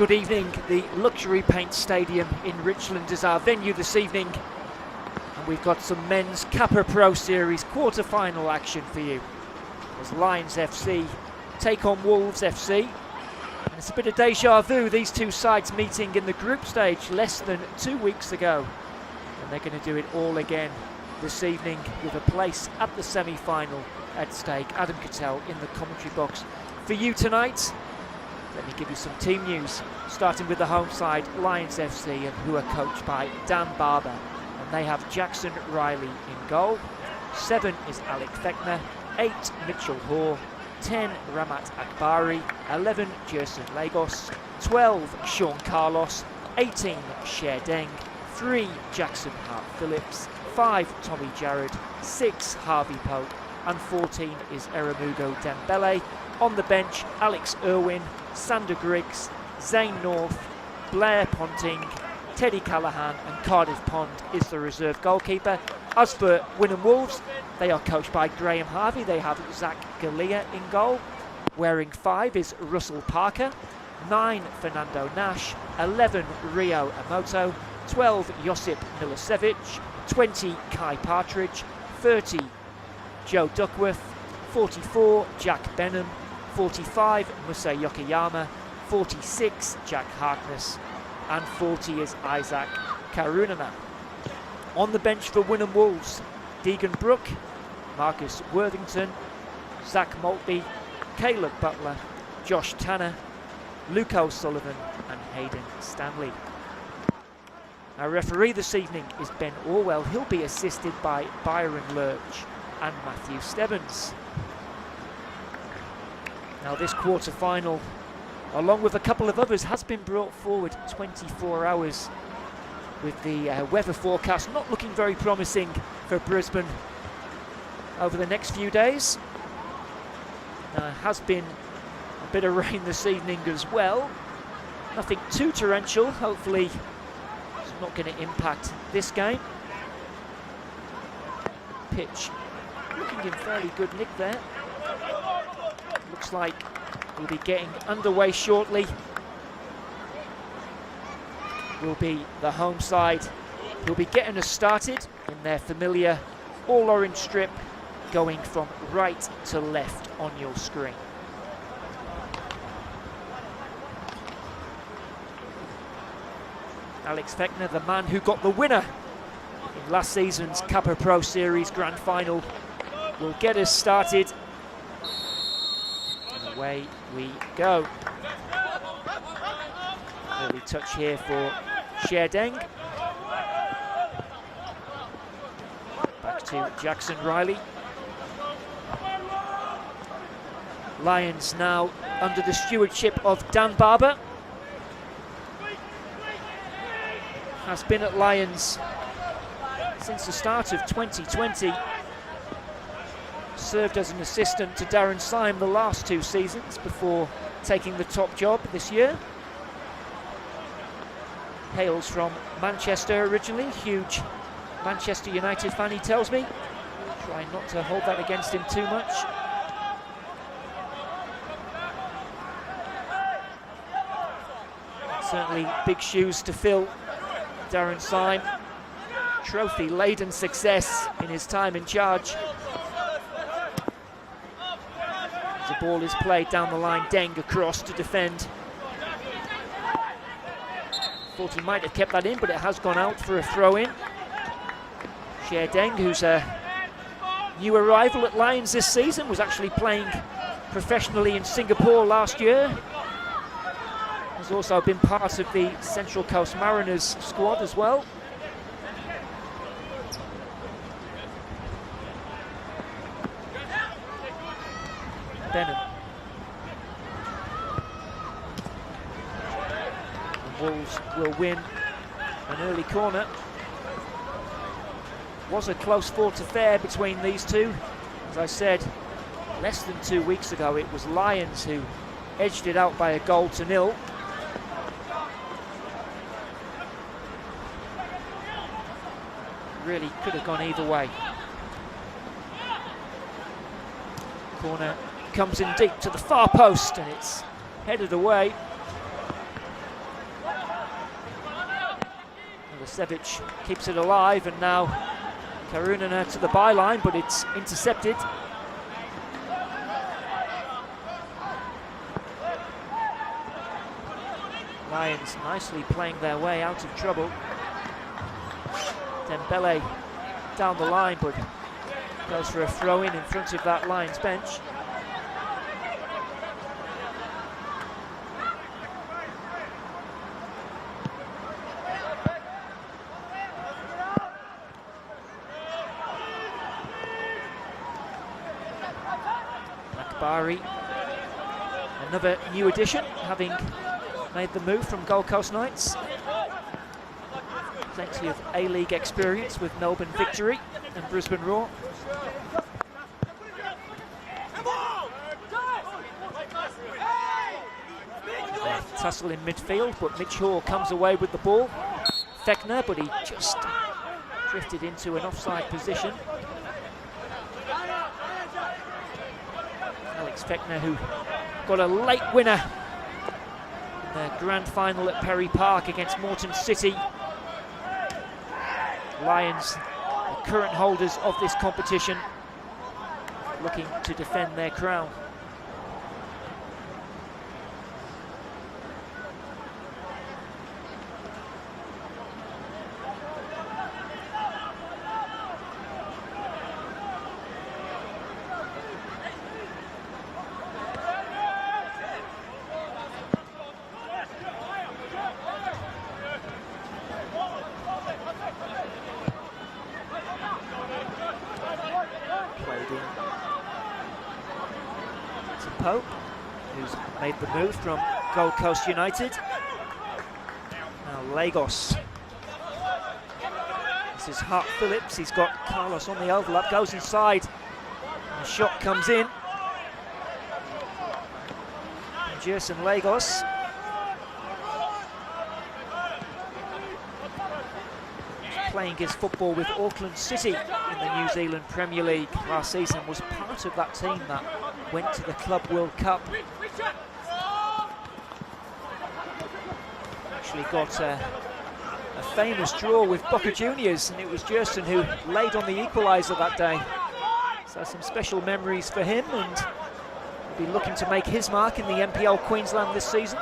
Good evening. The Luxury Paint Stadium in Richland is our venue this evening. And we've got some men's Kappa Pro Series quarter-final action for you. As Lions FC take on Wolves FC. And it's a bit of deja vu, these two sides meeting in the group stage less than 2 weeks ago. And they're going to do it all again this evening with a place at the semi-final at stake. Adam Cattell in the commentary box for you tonight. Let me give you some team news, starting with the home side, Lions FC, and who are coached by Dan Barber. And they have Jackson Riley in goal. 7 is Alec Fechner, 8 Mitchell Hoare, 10 Ramat Akbari, 11 Jerson Lagos, 12 Sean Carlos, 18 Sher Deng, 3 Jackson Hart-Phillips, 5 Tommy Jarrod, 6 Harvey Pope, and 14 is Eramugo Dembele. On the bench, Alex Irwin, Sander Griggs, Zane North, Blair Ponting, Teddy Callahan, and Cardiff Pond is the reserve goalkeeper. As for Wynnum Wolves, they are coached by Graham Harvey. They have Zach Galea in goal. Wearing 5 is Russell Parker, 9 Fernando Nash, 11 Rio Emoto, 12 Josip Milicevic, 20 Kai Partridge, 30 Joe Duckworth, 44 Jack Benham, 45 Musa Yokoyama, 46 Jack Harkness, and 40 is Isaac Karunana. On the bench for Wynnum Wolves, Deegan Brook, Marcus Worthington, Zach Maltby, Caleb Butler, Josh Tanner, Luke O'Sullivan, and Hayden Stanley. Our referee this evening is Ben Orwell. He'll be assisted by Byron Lurch and Matthew Stebbins. Now this quarter-final, along with a couple of others, has been brought forward 24 hours, with the weather forecast not looking very promising for Brisbane over the next few days. Has been a bit of rain this evening as well. Nothing too torrential, hopefully it's not going to impact this game. Pitch looking in fairly good nick there. Looks like we'll be getting underway shortly. Will be the home side who'll be getting us started in their familiar all-orange strip, going from right to left on your screen. Alex Fechner, the man who got the winner in last season's Kappa Pro Series Grand Final, will get us started. And away we go. Early touch here for Sher Deng. Back to Jackson Riley. Lions now under the stewardship of Dan Barber. Has been at Lions since the start of 2020. Served as an assistant to Darren Syme the last 2 seasons before taking the top job this year. Hails from Manchester originally, huge Manchester United fan, he tells me. Try not to hold that against him too much. Certainly big shoes to fill. Darren Syme, trophy-laden success in his time in charge. As the ball is played down the line, Deng across to defend. Thought he might have kept that in, but it has gone out for a throw-in. Sher Deng, who's a new arrival at Lions this season, was actually playing professionally in Singapore last year. Has also been part of the Central Coast Mariners squad as well. Benham. Wolves will win an early corner. Was a close fought affair between these two. As I said, less than 2 weeks ago it was Lions who edged it out by a goal to nil. Really could have gone either way. Corner comes in deep to the far post and it's headed away. Milicevic keeps it alive, and now Karunana to the byline, but it's intercepted. Lions nicely playing their way out of trouble. Dembele down the line, but goes for a throw-in in front of that Lions bench. Bari, another new addition, having made the move from Gold Coast Knights. Plenty of A-League experience with Melbourne Victory and Brisbane Roar. Tussle in midfield, but Mitch Hall comes away with the ball. Fechner, but he just drifted into an offside position. Alex Fechner, who got a late winner in the grand final at Perry Park against Moreton City. Lions, the current holders of this competition, looking to defend their crown. Pope, who's made the move from Gold Coast United. Now Lagos. This is Hart Phillips, he's got Carlos on the overlap, goes inside, and the shot comes in. And Jerson Lagos. Playing his football with Auckland City in the New Zealand Premier League last season, was part of that team that went to the Club World Cup. Actually got a famous draw with Boca Juniors, and it was Jerson who laid on the equaliser that day. So some special memories for him, and he'll be looking to make his mark in the NPL Queensland this season.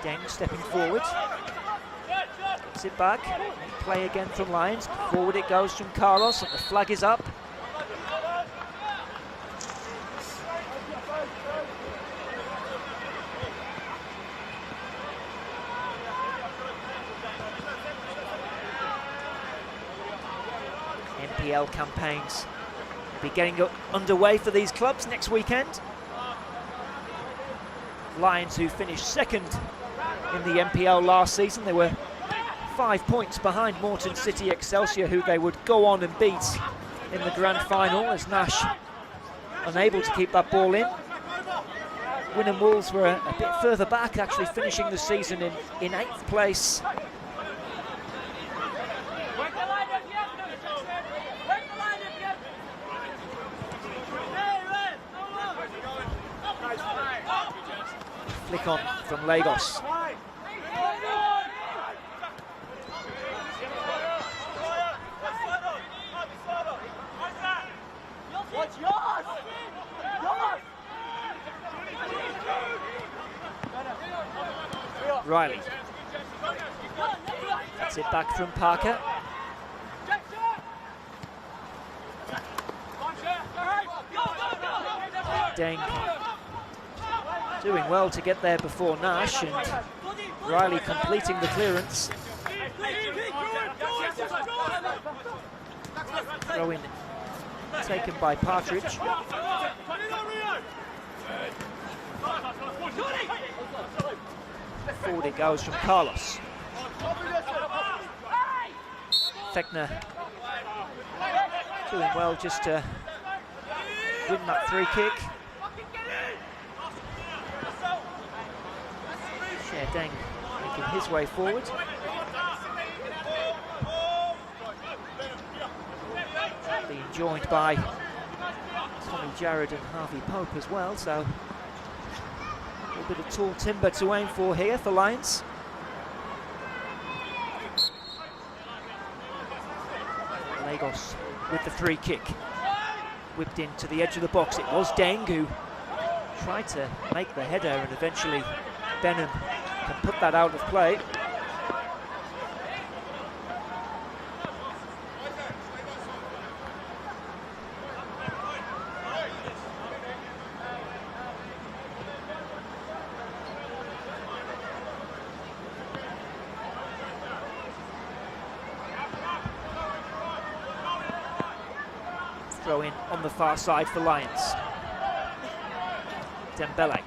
Deng stepping forward. Gets it back. Play again from Lions. Forward it goes from Carlos, and the flag is up. NPL campaigns will be getting underway for these clubs next weekend. Lions, who finished second in the NPL last season, they were 5 points behind Moreton City Excelsior, who they would go on and beat in the grand final, as Nash unable to keep that ball in. Wynnum Wolves were a bit further back, actually finishing the season in 8th place. Flick on from Lagos. Riley. Gets it back from Parker. Deng doing well to get there before Nash, and Riley completing the clearance. Throw in taken by Partridge. Forward it goes from Carlos. Fechner doing well just to win that free kick. Deng making his way forward. Being joined by Tommy Jarrod and Harvey Pope as well, so a little bit of tall timber to aim for here for Lions. Lagos with the free kick. Whipped into the edge of the box. It was Deng who tried to make the header, and eventually Wynnum can put that out of play. Throw in on the far side for Lions. Dembele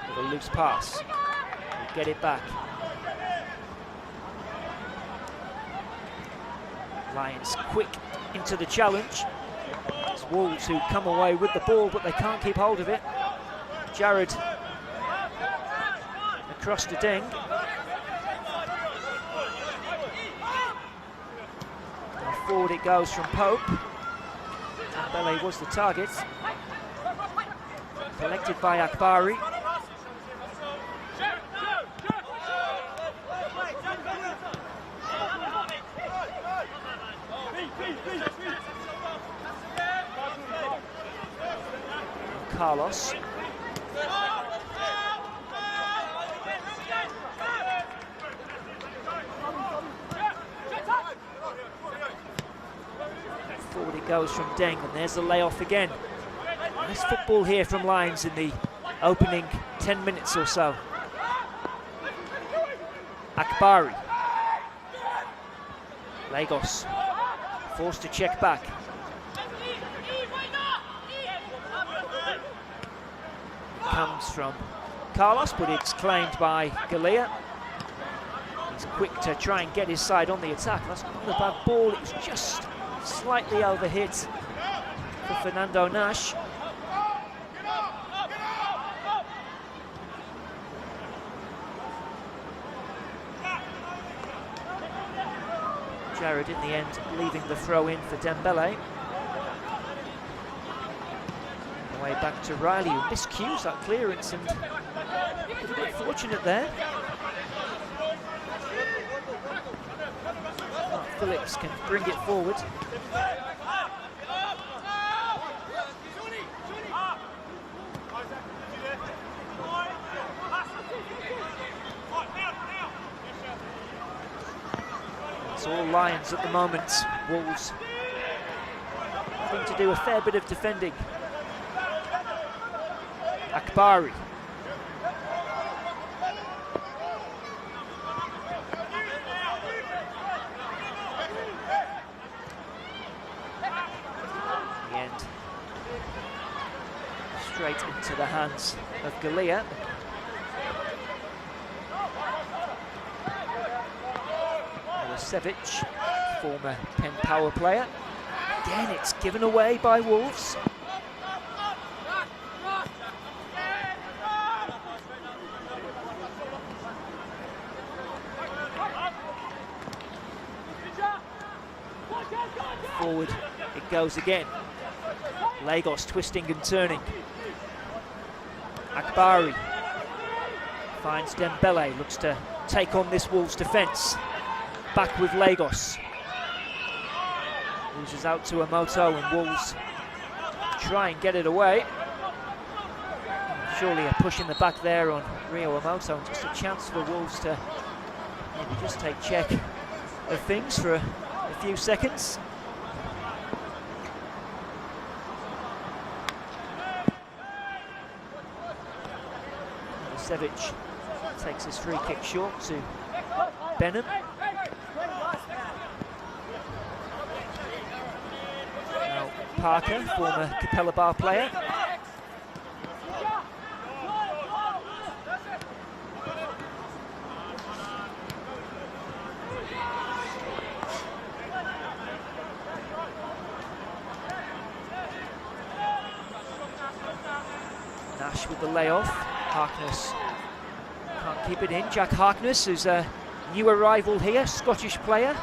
with a loose pass. He'll get it back. Lions quick into the challenge. It's Wolves who come away with the ball, but they can't keep hold of it. Jared across to Deng. Now forward it goes from Pope. Dembele was the target. Collected by Akbari. Carlos. Forward it goes from Deng, and there's the layoff again. Nice football here from Lions in the opening 10 minutes or so. Akbari. Lagos forced to check back. Comes from Carlos, but it's claimed by Galea. He's quick to try and get his side on the attack. That's not a bad ball, it was just slightly overhit for Fernando Nash. Jared in the end leaving the throw in for Dembele. Way back to Riley, who miscues that clearance and a bit fortunate there. Phillips can bring it forward. It's all Lions at the moment. Wolves having to do a fair bit of defending. Akbari. The end. Straight into the hands of Galea. Milicevic, former Penn Power player. Again, it's given away by Wolves. Forward it goes again. Lagos twisting and turning. Akbari finds Dembele, looks to take on this Wolves defence. Back with Lagos. Loses out to Emoto, and Wolves try and get it away. Surely a push in the back there on Rio Emoto, and just a chance for Wolves to maybe just take check of things for a few seconds. Milicevic takes his free kick short to Wynnum. Now Parker, former Capella Bar player. Nash with the layoff. Harkness can't keep it in. Jack Harkness, who's a new arrival here, Scottish player.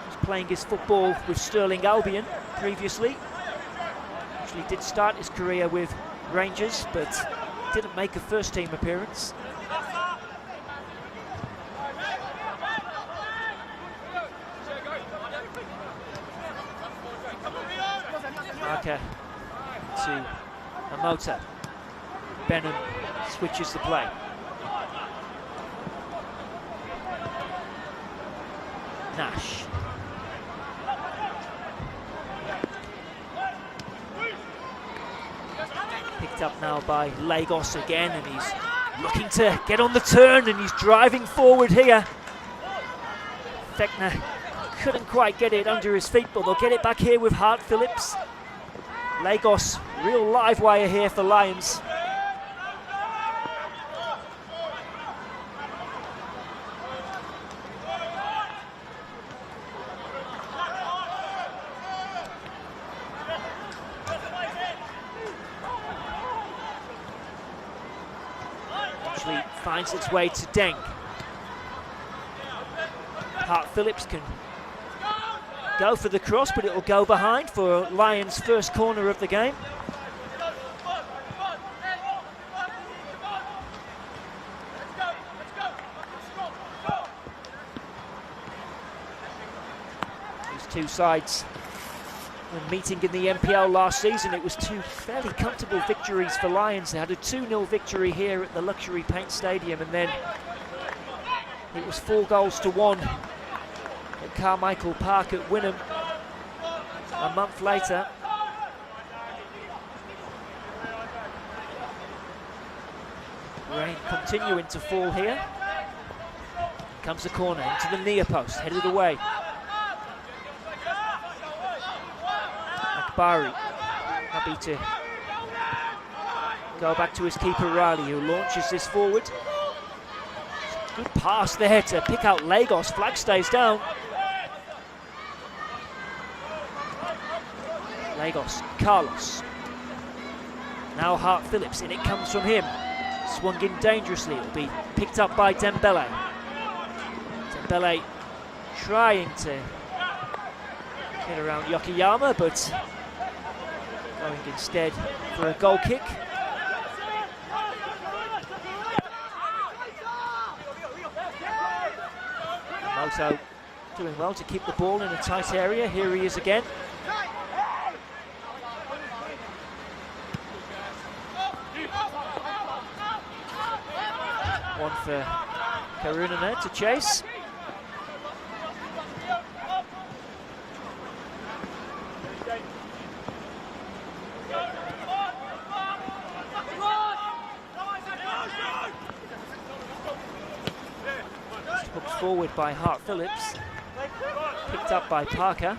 He's playing his football with Stirling Albion previously. Actually did start his career with Rangers, but didn't make a first team appearance. Parker to Amota. Wynnum switches the play. Nash. Picked up now by Lagos again, and he's looking to get on the turn, and he's driving forward here. Fechner couldn't quite get it under his feet, but they'll get it back here with Hart Phillips. Lagos, real live wire here for Lions. Actually finds its way to Deng. Hart Phillips can go for the cross, but it'll go behind for Lions' first corner of the game. These two sides, when meeting in the NPL last season, it was two fairly comfortable victories for Lions. They had a 2-0 victory here at the Luxury Paint Stadium, and then it was 4-1 at Carmichael Park at Wynnum a month later. Rain continuing to fall here. Comes the corner into the near post, headed away. Akbari happy to go back to his keeper Riley, who launches this forward. Good pass there to pick out Lagos. Flag stays down. Lagos, Carlos. Now Hart Phillips, and it comes from him. Swung in dangerously. It'll be picked up by Dembele. Dembele trying to get around Yokoyama, but going instead for a goal kick. Moto doing well to keep the ball in a tight area. Here he is again. One for Karuna there to chase. Hooked forward by Hart Phillips. Picked up by Parker.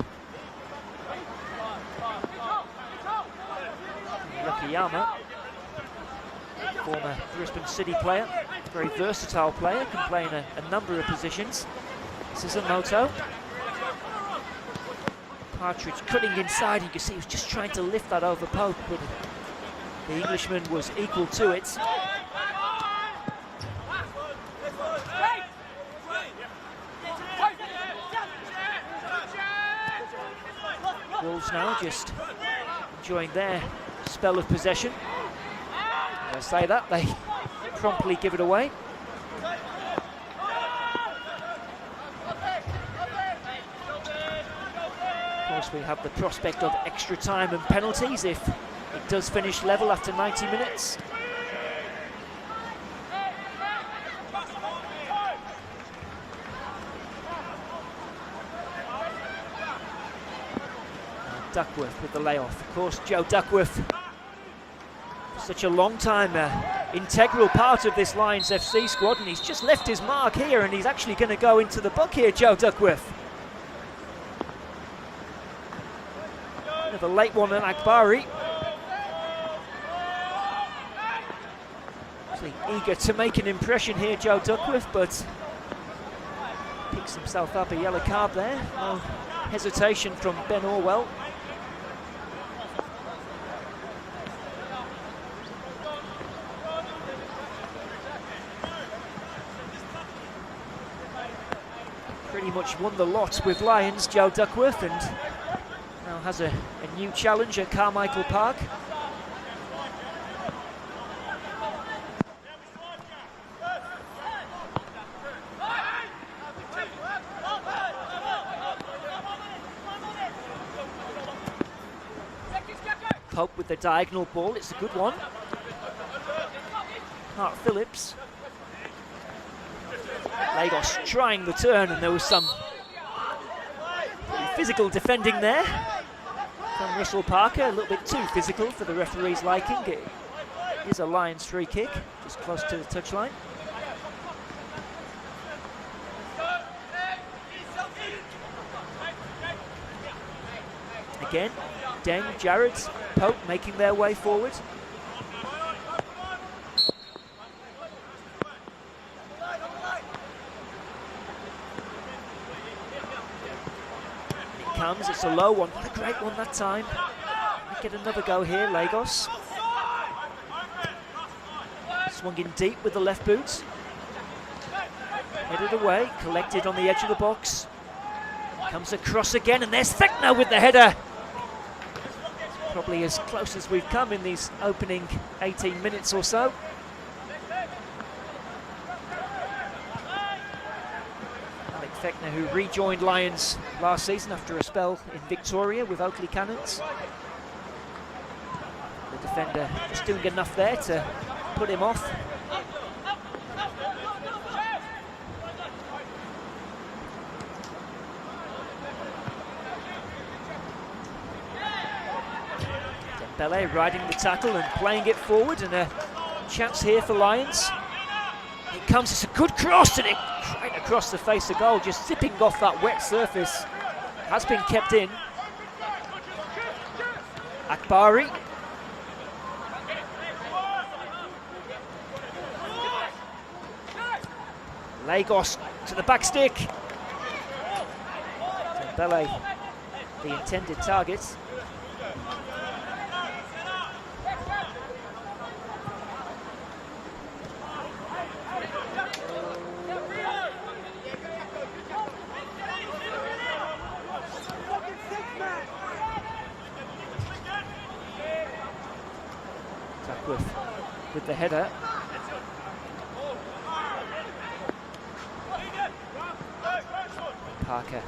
Yokoyama, former Brisbane City player, very versatile player, can play in a number of positions. This is a Moto. Partridge cutting inside. You can see he was just trying to lift that over Pope, but the Englishman was equal to it. Wolves now just enjoying their spell of possession. As I say that, they promptly give it away. Of course, we have the prospect of extra time and penalties if it does finish level after 90 minutes. Duckworth with the layoff. Of course, Joe Duckworth, such a long time integral part of this Lions FC squad, and he's just left his mark here, and he's actually going to go into the book here, Joe Duckworth. Another late one on Akbari. Actually eager to make an impression here, Joe Duckworth, but picks himself up a yellow card there. No hesitation from Ben Orwell. Pretty much won the lot with Lions, Joe Duckworth, and now has a new challenge at Carmichael Park. Pope with the diagonal ball, it's a good one. Hart Phillips. Lagos trying the turn, and there was some physical defending there from Russell Parker, a little bit too physical for the referee's liking. It is a Lions free kick, just close to the touchline. Again, Deng, Jared, Pope making their way forward. And it comes, it's a low one, what a great one that time. Get another go here, Lagos. Swung in deep with the left boot. Headed away, collected on the edge of the box. Comes across again, and there's Thekner with the header. Probably as close as we've come in these opening 18 minutes or so. Alec Thekner, who rejoined Lions last season after a spell in Victoria with Oakley Cannons. The defender just doing enough there to put him off. Dembele riding the tackle and playing it forward, and a chance here for Lions. It comes, it's a good cross, and it right across the face of goal, just zipping off that wet surface. Has been kept in. Akbari. Lagos to the back stick. Dembele, the intended target. With the header. Parker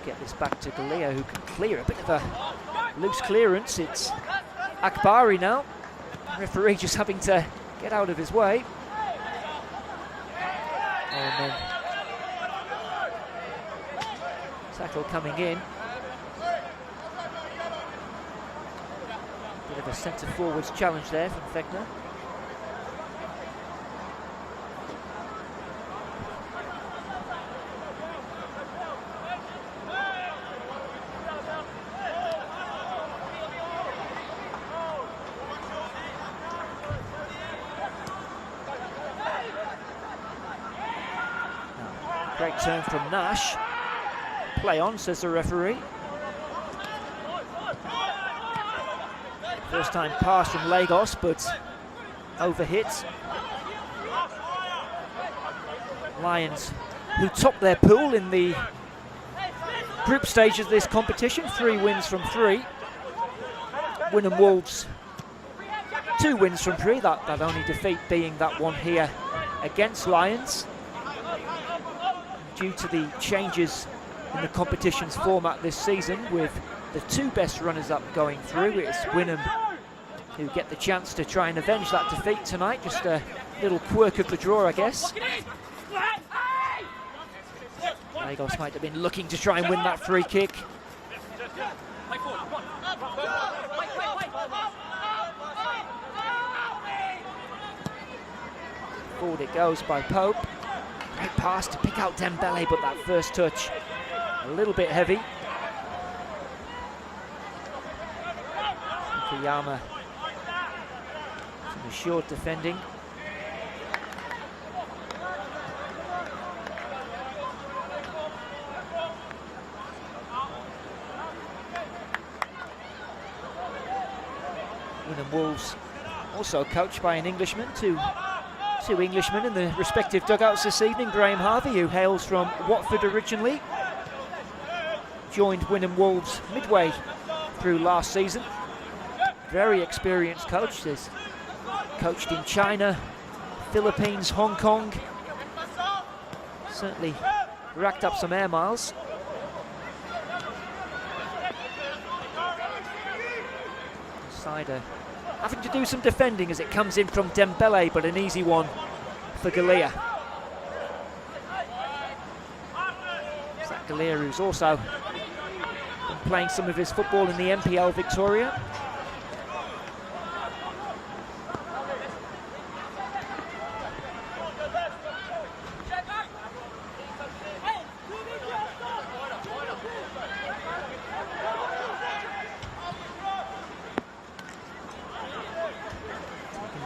get this back to Galea, who can clear a bit of a loose clearance. It's Akbari now. Referee just having to get out of his way. And then tackle coming in. Bit of a centre forwards challenge there from Thekner. Great turn from Nash. Play on, says the referee. First time pass from Lagos, but overhit. Lions, who topped their pool in the group stage of this competition, 3 wins from 3. Wynnum Wolves, 2 wins from 3, that only defeat being that one here against Lions. Due to the changes in the competition's format this season, with the 2 best runners-up going through, it's Wynnum who get the chance to try and avenge that defeat tonight. Just a little quirk of the draw, I guess. Lagos might have been looking to try and win that free kick. Forward it goes by Pope. Great pass to pick out Dembele, but that first touch a little bit heavy. Kiyama, some assured defending. Wynnum Wolves also coached by an Englishman, two Englishmen in the respective dugouts this evening. Graham Harvey, who hails from Watford originally, joined Wynnum Wolves midway through last season. Very experienced coach. He's coached in China, Philippines, Hong Kong. Certainly racked up some air miles. Sider having to do some defending as it comes in from Dembele, but an easy one for Galea. Zach Galea, who's also been playing some of his football in the MPL Victoria.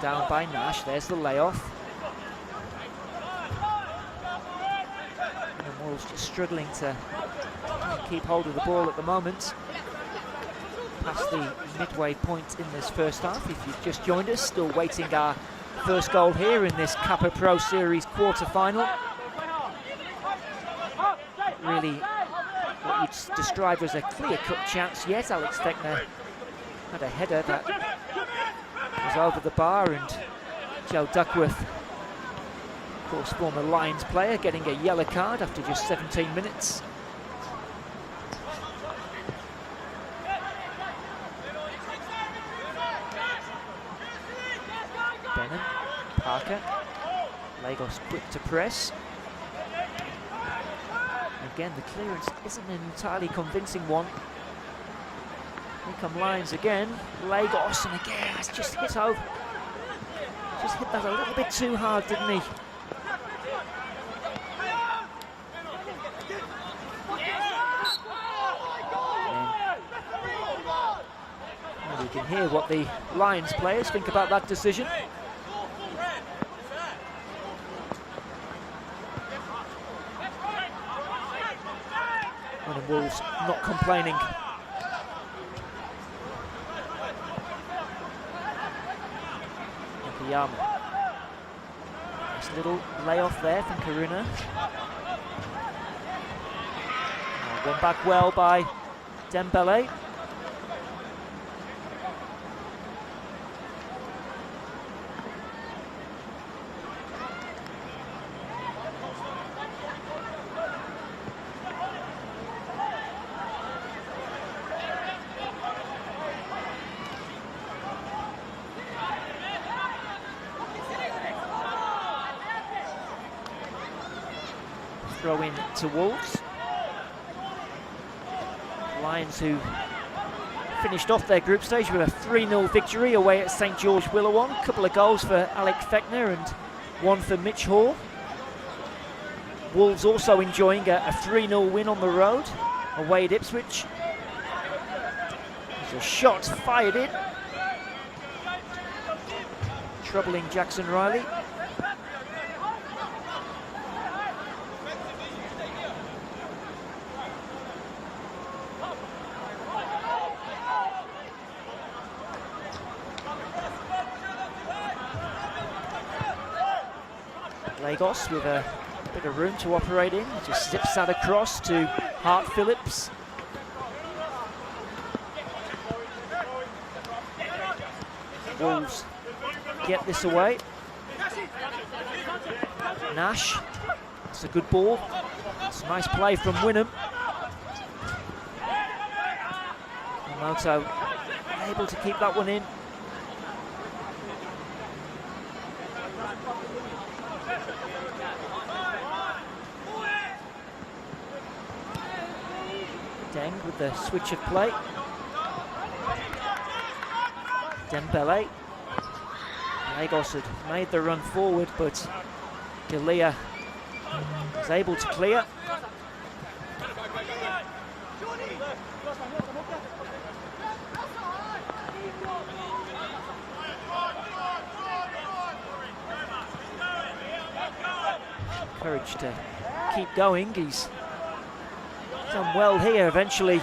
down by Nash. There's the layoff. And Wolves just struggling to keep hold of the ball at the moment. Past the midway point in this first half. If you've just joined us, still waiting our first goal here in this Kappa Pro Series quarter-final. Really what you'd describe as a clear-cut chance yet. Alex Fechner had a header that was over the bar, and Joe Duckworth, of course former Lions player, getting a yellow card after just 17 minutes. Benham, Parker, Lagos quick to press. Again, the clearance isn't an entirely convincing one. Here come Lions again. Lagos, and again, has just hit over. Just hit that a little bit too hard, didn't he? And you can hear what the Lions players think about that decision. And the Wolves not complaining. Yama. Nice little layoff there from Karuna. Won back well by Dembele. Throw in to Wolves. Lions, who finished off their group stage with a 3-0 victory away at St George Willawong. A couple of goals for Alec Fechner and one for Mitch Hall. Wolves also enjoying a 3-0 win on the road away at Ipswich. There's a shot fired in, troubling Jackson Riley. Lagos with a bit of room to operate in, just zips that across to Hart Phillips. Wolves get this away. Nash, it's a good ball. It's a nice play from Wynnum. Moto able to keep that one in. Deng with the switch of play. Dembele. Lagos had made the run forward, but Delia was able to clear. Courage to keep going. He's done well here eventually.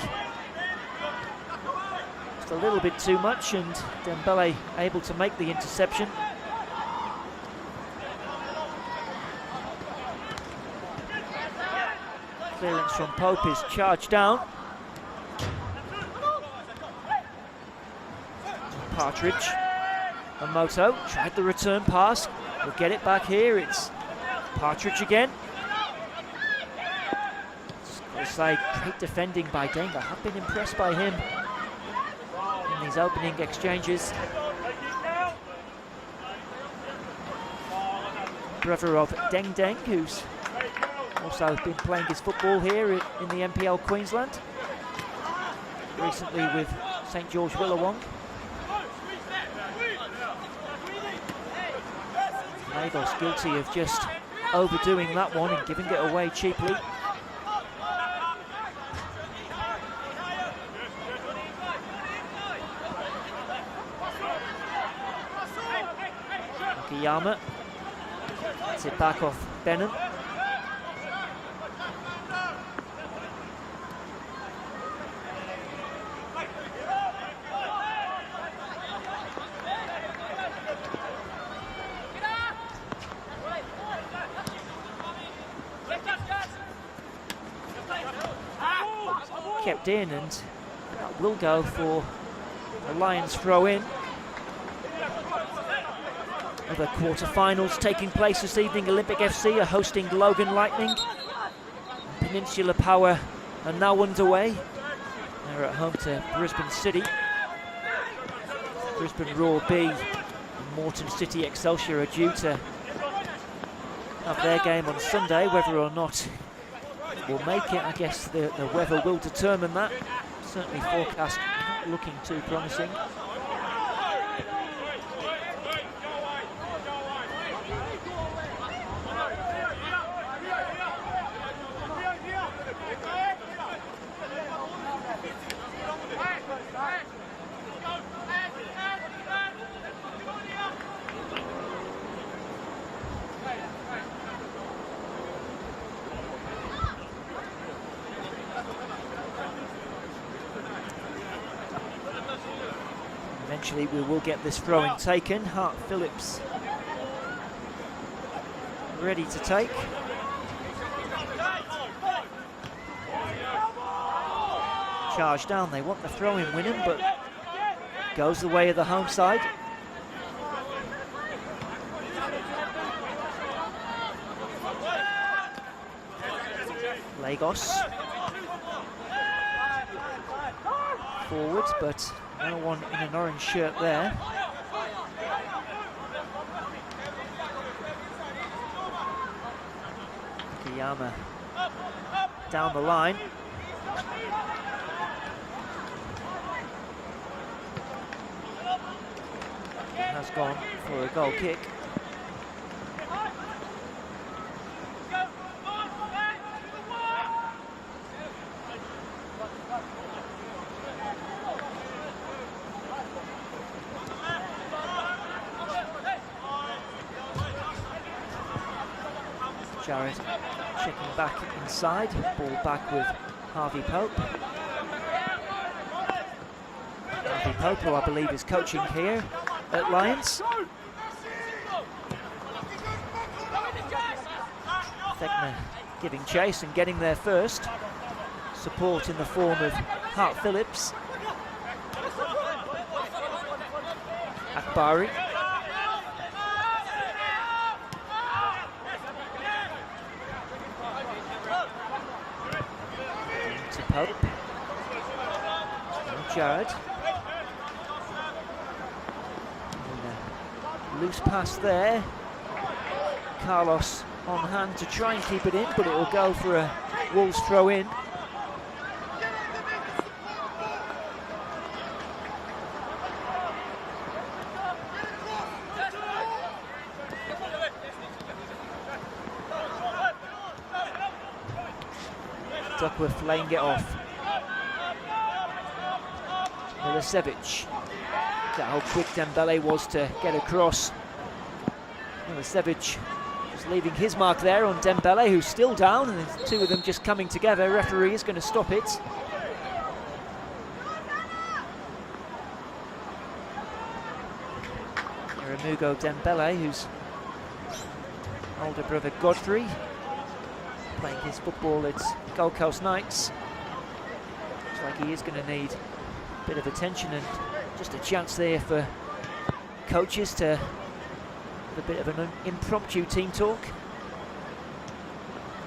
Just a little bit too much, and Dembele able to make the interception. Clearance from Pope is charged down. Partridge and Moto tried the return pass. We'll get it back here. It's Partridge again. Say great defending by Deng. I have been impressed by him in these opening exchanges. Brother of Deng Deng, who's also been playing his football here in the NPL Queensland. Recently with St George Willawong. Lagos guilty of just overdoing that one and giving it away cheaply. Fukuyama. Gets it back off Wynnum. Kept in, and that will go for a Lions throw in. Other quarter-finals taking place this evening. Olympic FC are hosting Logan Lightning. Peninsula Power are now underway. They're at home to Brisbane City. Brisbane Roar B and Moreton City Excelsior are due to have their game on Sunday. Whether or not will make it, I guess the weather will determine that. Certainly forecast not looking too promising. Eventually we will get this throw-in taken. Hart Phillips ready to take. Charge down, they want the throw-in Wynnum, but goes the way of the home side. Lagos forwards, but no one in an orange shirt there. Fukuyama down the line. He has gone for a goal kick. Jared checking back inside, ball back with Harvey Pope. Harvey Pope, who I believe is coaching here at Lions. Thegner giving chase and getting there first. Support in the form of Hart Phillips. Akbari. Pope. And Jared. And loose pass there. Carlos on hand to try and keep it in, but it will go for a Wolves throw in. Duckworth laying it off. Milicevic. That how quick Dembele was to get across. Milicevic just leaving his mark there on Dembele, who's still down, and the two of them just coming together. Referee is going to stop it. Ramugo Dembele, whose older brother Godfrey, playing his football at Gold Coast Knights. Looks like he is going to need a bit of attention, and just a chance there for coaches to have a bit of an impromptu team talk.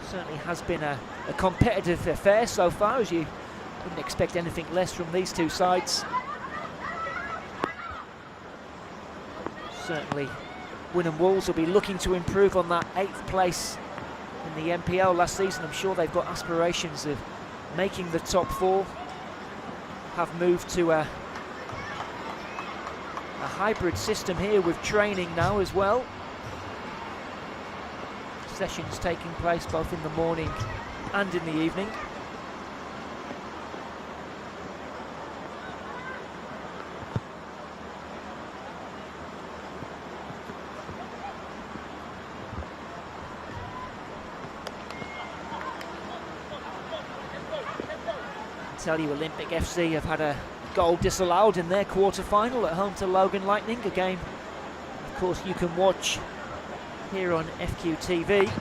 Certainly has been a competitive affair so far, as you wouldn't expect anything less from these two sides. Certainly Wynnum Wolves will be looking to improve on that 8th place in the NPL last season. I'm sure they've got aspirations of making the top 4. Have moved to a hybrid system here with training now as well. Sessions taking place both in the morning and in the evening. tell you, Olympic FC have had a goal disallowed in their quarter-final at home to Logan Lightning, a game, of course, you can watch here on FQTV.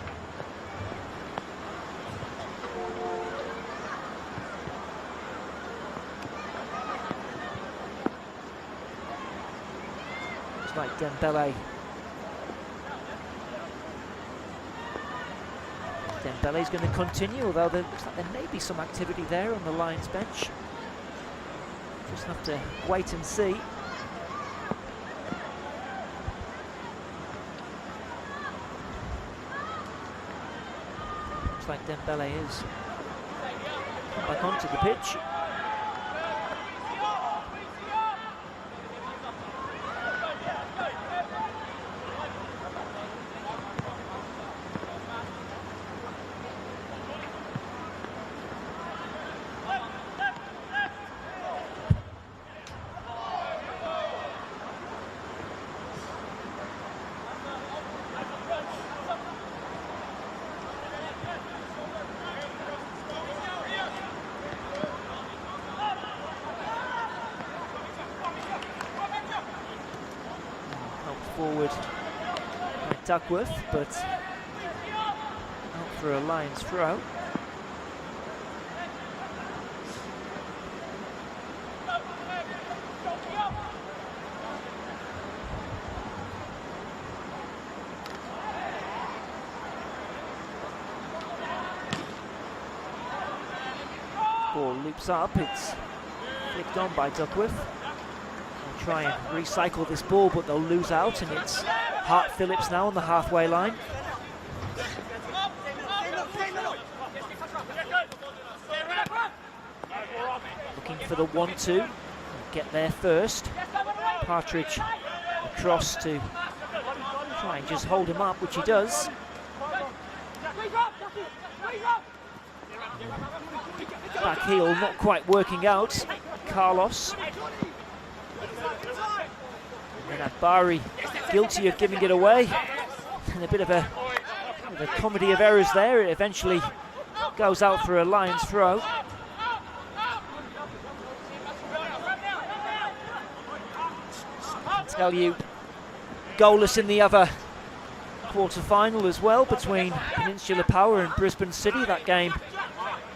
Looks like Dembele's going to continue, although there looks like there may be some activity there on the Lions bench. Just have to wait and see. Looks like Dembele is come back onto the pitch. Forward by Duckworth, but out for a Lions throw. Ball loops up, it's flicked on by Duckworth. Try and recycle this ball, but they'll lose out, and it's Hart Phillips now on the halfway line. Looking for the 1-2, get there first. Partridge across to try and just hold him up, which he does. Back heel not quite working out. Carlos. And Akbari guilty of giving it away, and a bit of a comedy of errors there. It eventually goes out for a Lions throw. I tell you, goalless in the other quarter-final as well between Peninsula Power and Brisbane City. That game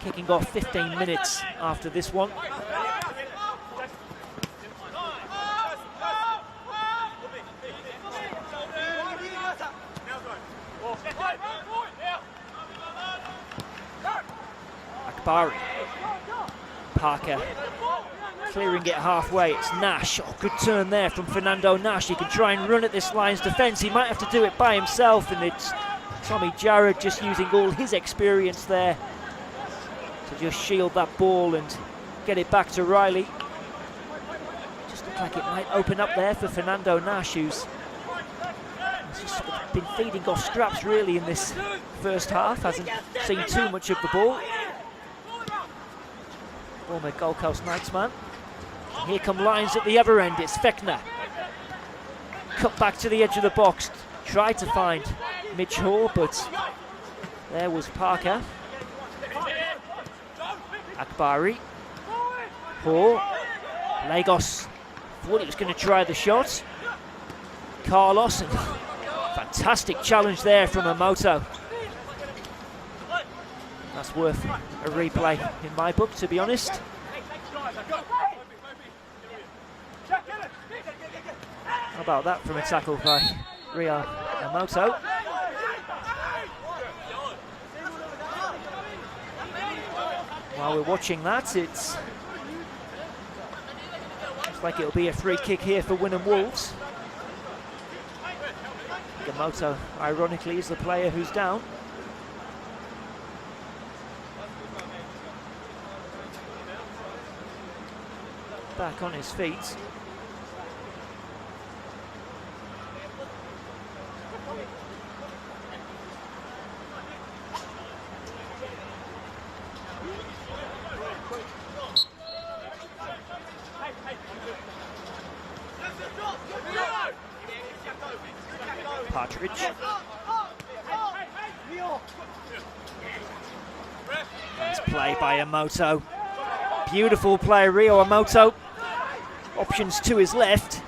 kicking off 15 minutes after this one. Akbari. Parker clearing it halfway. It's Nash. Oh, good turn there from Fernando Nash. He can try and run at this Lions defence. He might have to do it by himself, and it's Tommy Jarrett just using all his experience there to just shield that ball and get it back to Riley. Just looks like it might open up there for Fernando Nash, who's just been feeding off scraps really in this first half. Hasn't seen too much of the ball. Former Gold Coast Knights man. Here come Lions at the other end. It's Fechner. Cut back to the edge of the box. Tried to find Mitch Hall, but there was Parker. Akbari. Hall. Lagos. Thought he was going to try the shot. Carlos. And fantastic challenge there from Emoto. That's worth a replay in my book, to be honest. How about that from a tackle by Rio Emoto? While we're watching that, it's looks like it'll be a free kick here for Wynnum Wolves. Emoto, ironically, is the player who's down. Back on his feet. Partridge. Nice play by Emoto. Beautiful play, Rio Amoto. Options to his left.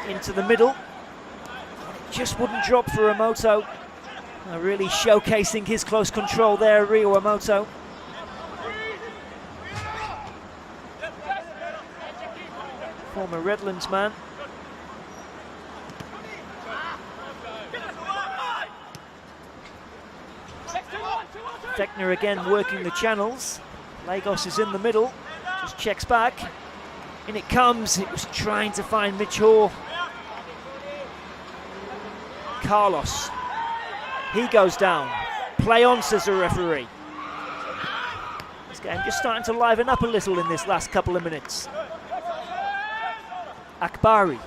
Into the middle. Just wouldn't drop for Amoto. Really showcasing his close control there, Rio Amoto. Former Redlands man. Fechner again working the channels. Lagos is in the middle, just checks back. In it comes, it was trying to find Mitch Hall. Carlos, he goes down. Play on, says the referee. This game just starting to liven up a little in this last couple of minutes. Akbari.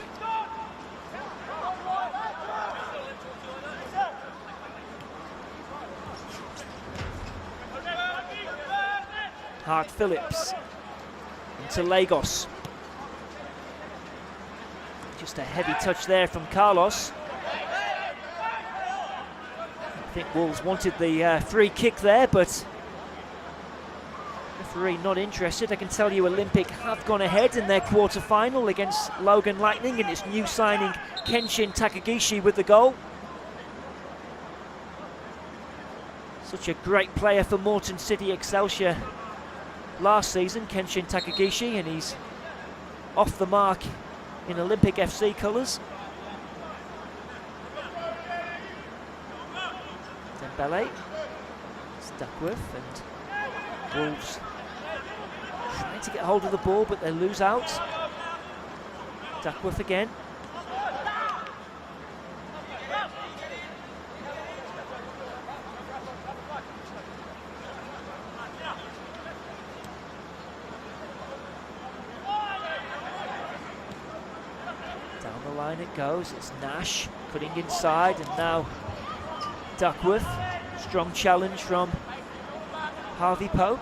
Hart Phillips into Lagos. Just a heavy touch there from Carlos. I think Wolves wanted the free kick there, but referee not interested. I can tell you Olympic have gone ahead in their quarter-final against Logan Lightning and its new signing Kenshin Takagishi with the goal. Such a great player for Morton City Excelsior last season, Kenshin Takagishi, and he's off the mark in Olympic FC colours. Dembele, Duckworth, and Wolves trying to get hold of the ball, but they lose out. Duckworth again. Down the line it goes, it's Nash cutting inside, and now Duckworth. Strong challenge from Harvey Pope.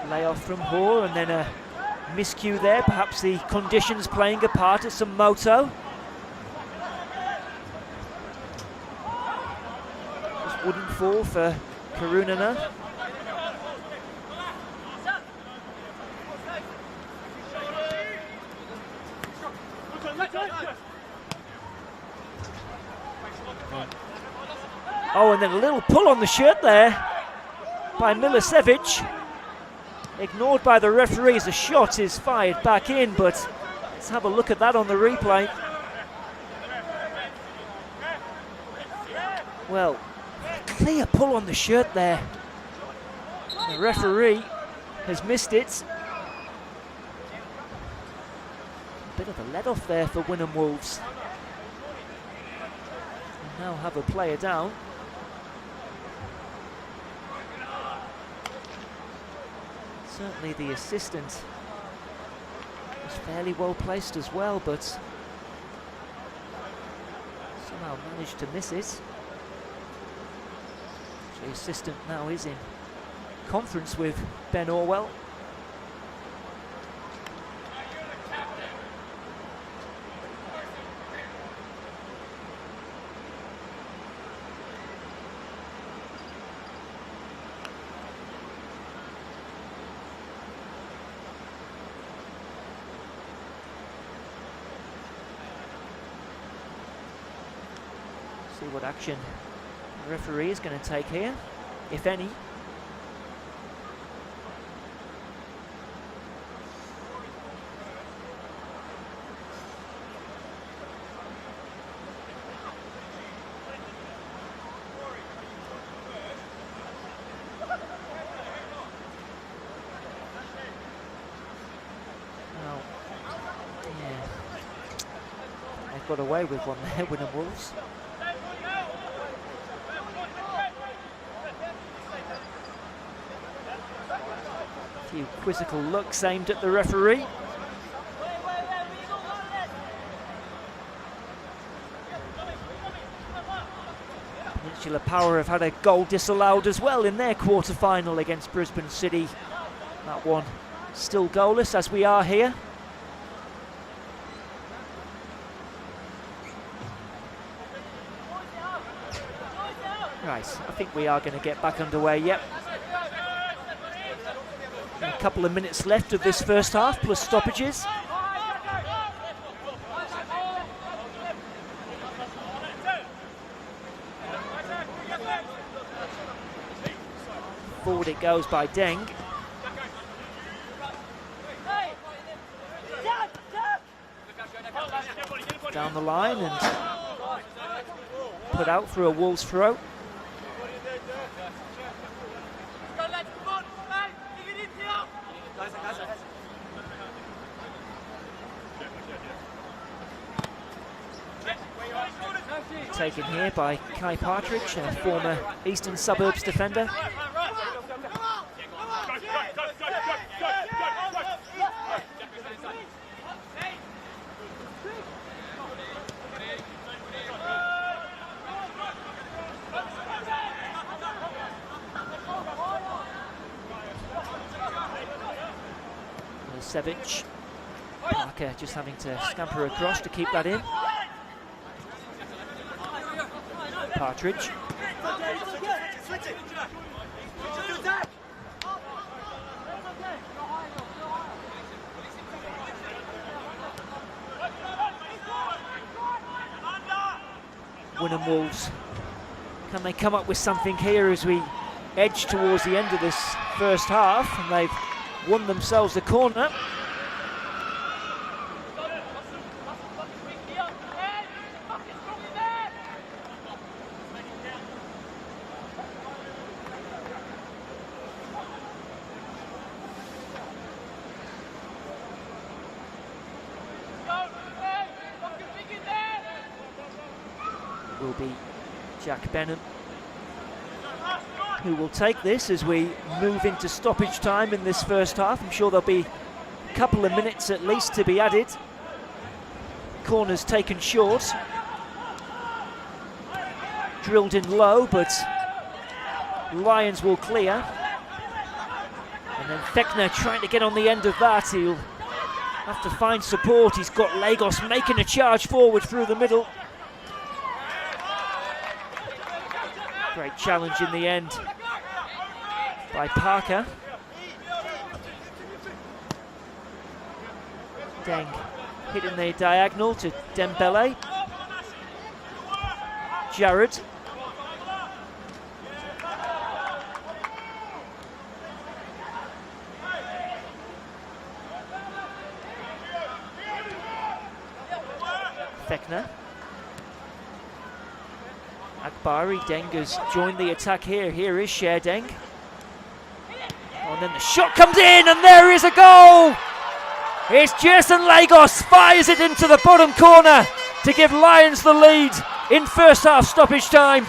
Layoff from Hoare, and then a miscue there. Perhaps the conditions playing a part at some moto. Just wouldn't fall for Karunana. Oh, and then a little pull on the shirt there by Milicevic. Ignored by the referee as the shot is fired back in, but let's have a look at that on the replay. Well, clear pull on the shirt there. The referee has missed it. A bit of a let-off there for Wynnum Wolves. And now have a player down. Certainly the assistant was fairly well placed as well, but somehow managed to miss it. The assistant now is in conference with Ben Orwell. See what action the referee is going to take here, if any. Well, yeah, they've got away with one there, Wynnum Wolves. Few quizzical looks aimed at the referee. Peninsula Power have had a goal disallowed as well in their quarter-final against Brisbane City. That one still goalless as we are here. Right, I think we are going to get back underway, yep. A couple of minutes left of this first half, plus stoppages. Forward it goes by Deng. Down the line and put out through a Wolves throw. Taken here by Kai Partridge, a former Eastern Suburbs defender. Sevic. Parker just having to scamper across to keep that in. Partridge. Wynnum Wolves. Can they come up with something here as we edge towards the end of this first half? And they've won themselves a corner. Will be Jack Benham who will take this as we move into stoppage time in this first half. I'm sure there'll be a couple of minutes at least to be added. Corners taken short. Drilled in low, but Lions will clear. And then Fechner trying to get on the end of that. He'll have to find support. He's got Lagos making a charge forward through the middle. Great challenge in the end by Parker. Deng hitting the diagonal to Dembele. Jared. Fechner. Akbari. Deng has joined the attack here. Here is Sher Deng. Oh, and then the shot comes in, and there is a goal! It's Jason Lagos fires it into the bottom corner to give Lions the lead in first half stoppage time.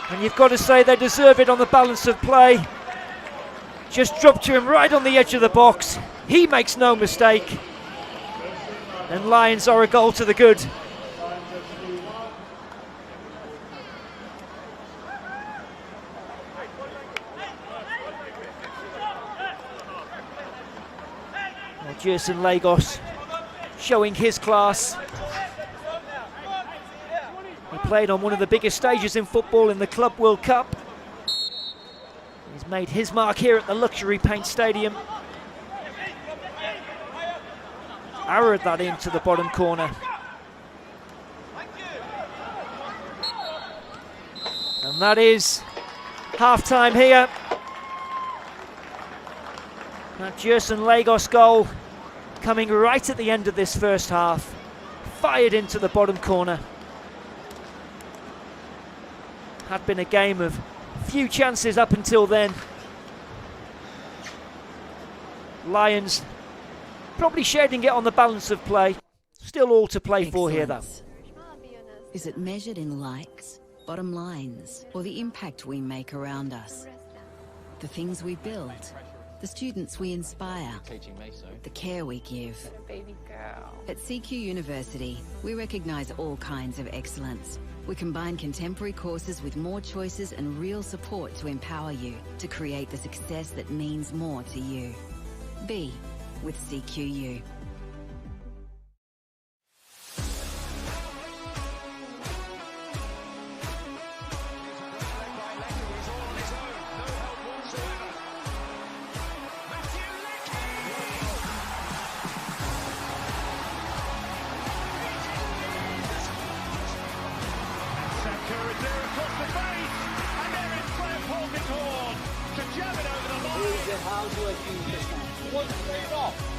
And you've got to say they deserve it on the balance of play. Just dropped to him right on the edge of the box. He makes no mistake. And Lions are a goal to the good. Jason Lagos showing his class. He played on one of the biggest stages in football in the Club World Cup. He's made his mark here at the Luxury Paint Stadium. Arrowed that into the bottom corner. And that is half-time here. That Jason Lagos goal coming right at the end of this first half, fired into the bottom corner. Had been a game of few chances up until then. Lions probably shading it on the balance of play. Still all to play for here though. Is it measured in likes, bottom lines, or the impact we make around us? The things we build, the students we inspire, the care we give. Baby girl. At CQ University, we recognise all kinds of excellence. We combine contemporary courses with more choices and real support to empower you to create the success that means more to you. Be with CQU. there across the face, and there is Claire Polkinghorn to jam it over the line. Here's the house working this time. One straight off.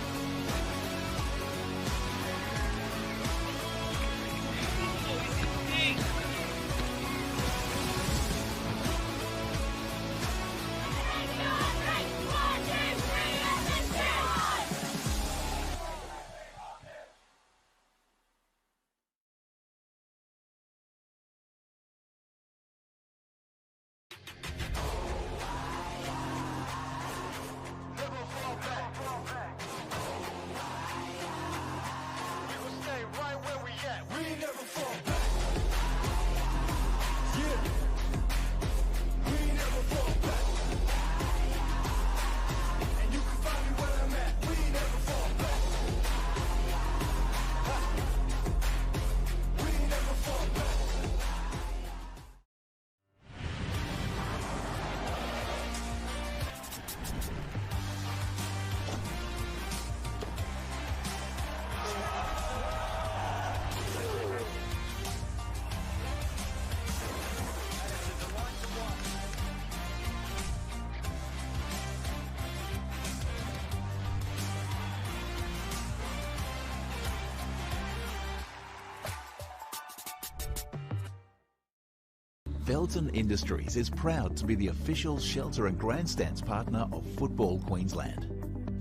Felton Industries is proud to be the official shelter and grandstands partner of Football Queensland.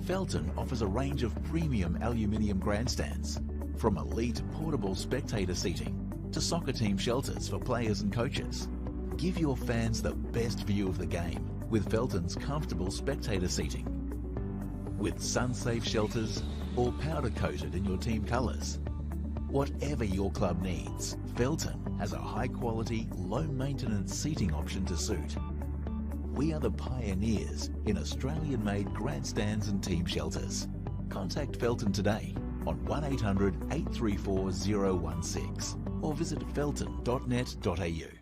Felton offers a range of premium aluminium grandstands, from elite portable spectator seating to soccer team shelters for players and coaches. Give your fans the best view of the game with Felton's comfortable spectator seating. With sun-safe shelters or powder-coated in your team colours. Whatever your club needs, Felton has a high-quality, low-maintenance seating option to suit. We are the pioneers in Australian-made grandstands and team shelters. Contact Felton today on 1800 834 016 or visit felton.net.au.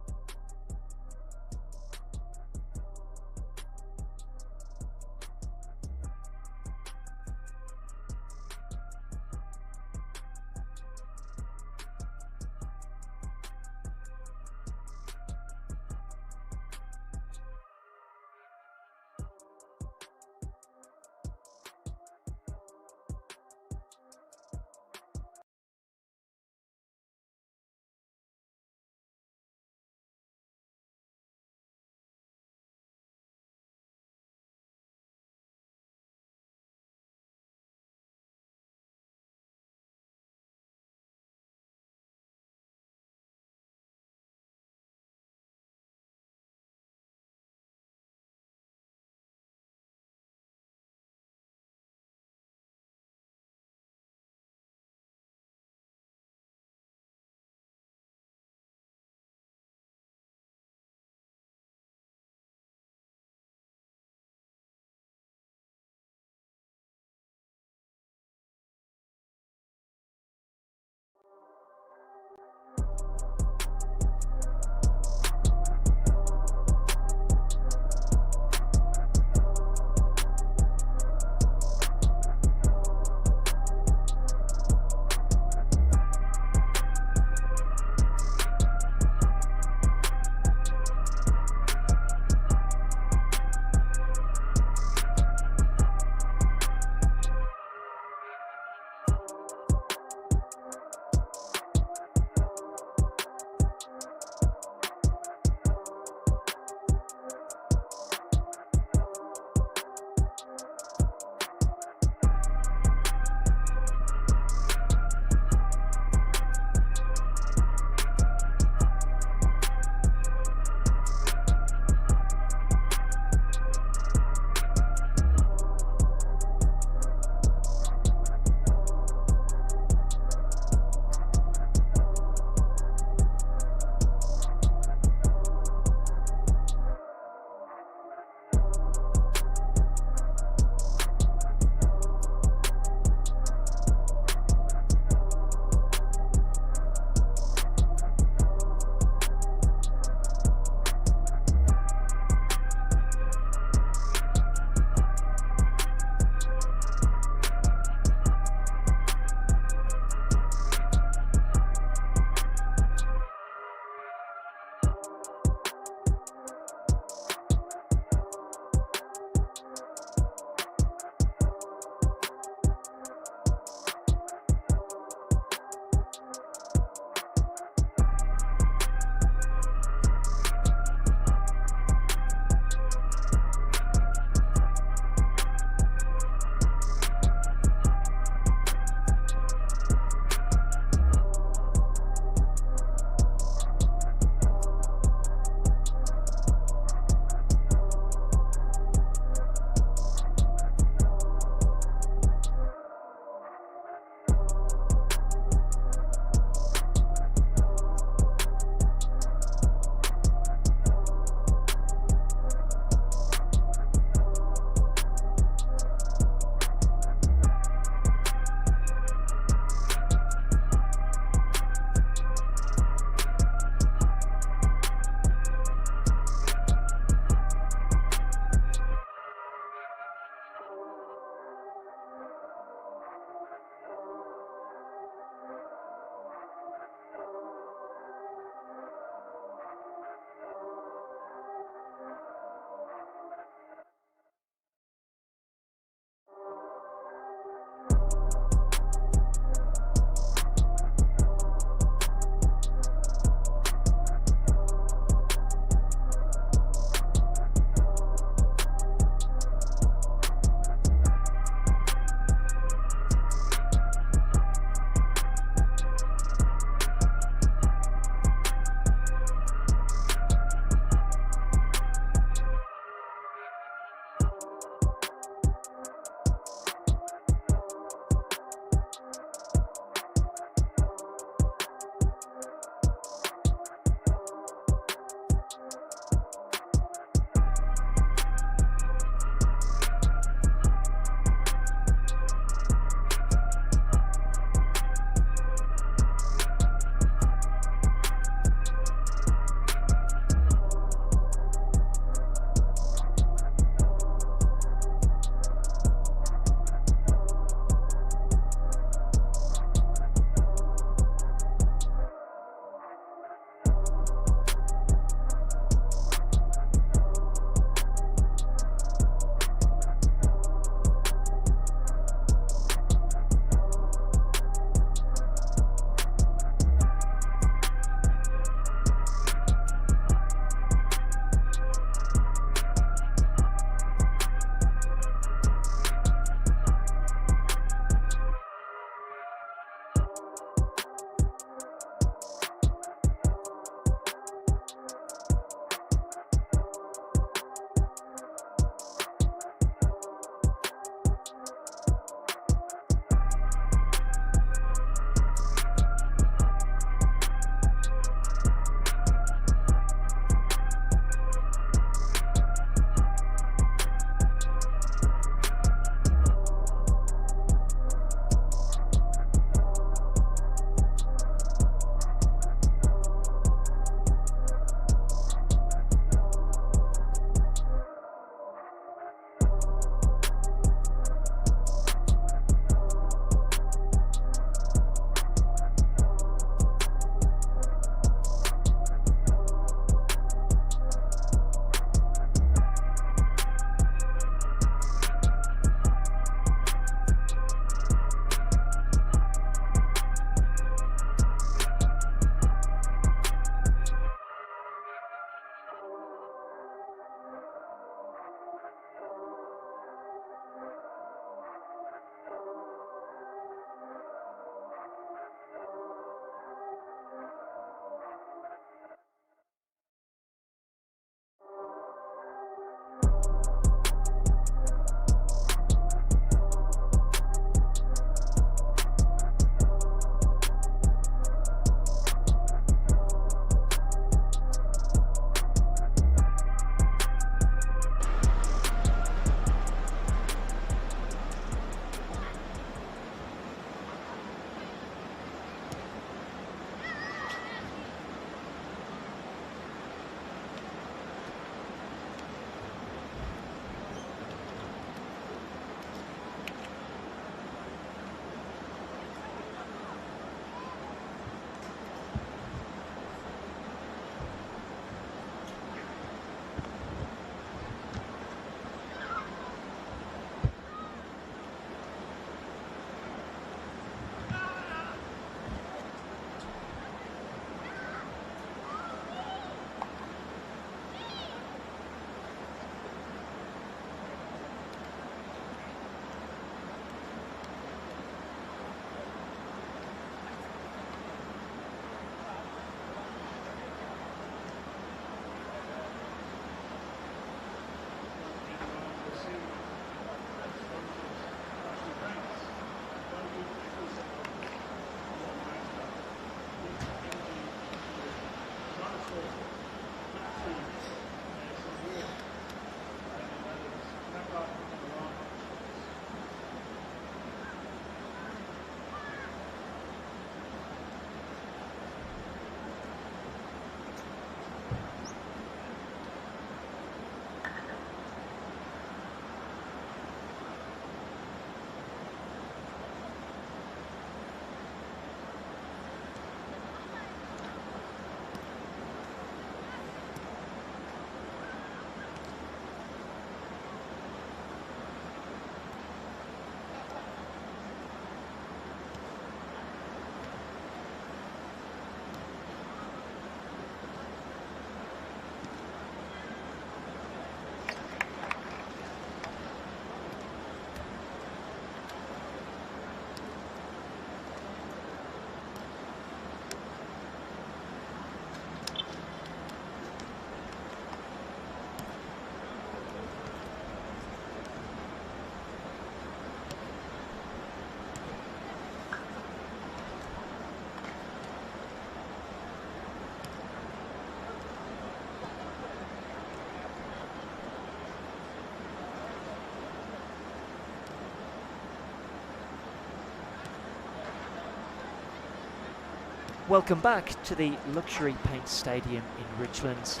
Welcome back to the Luxury Paint Stadium in Richland.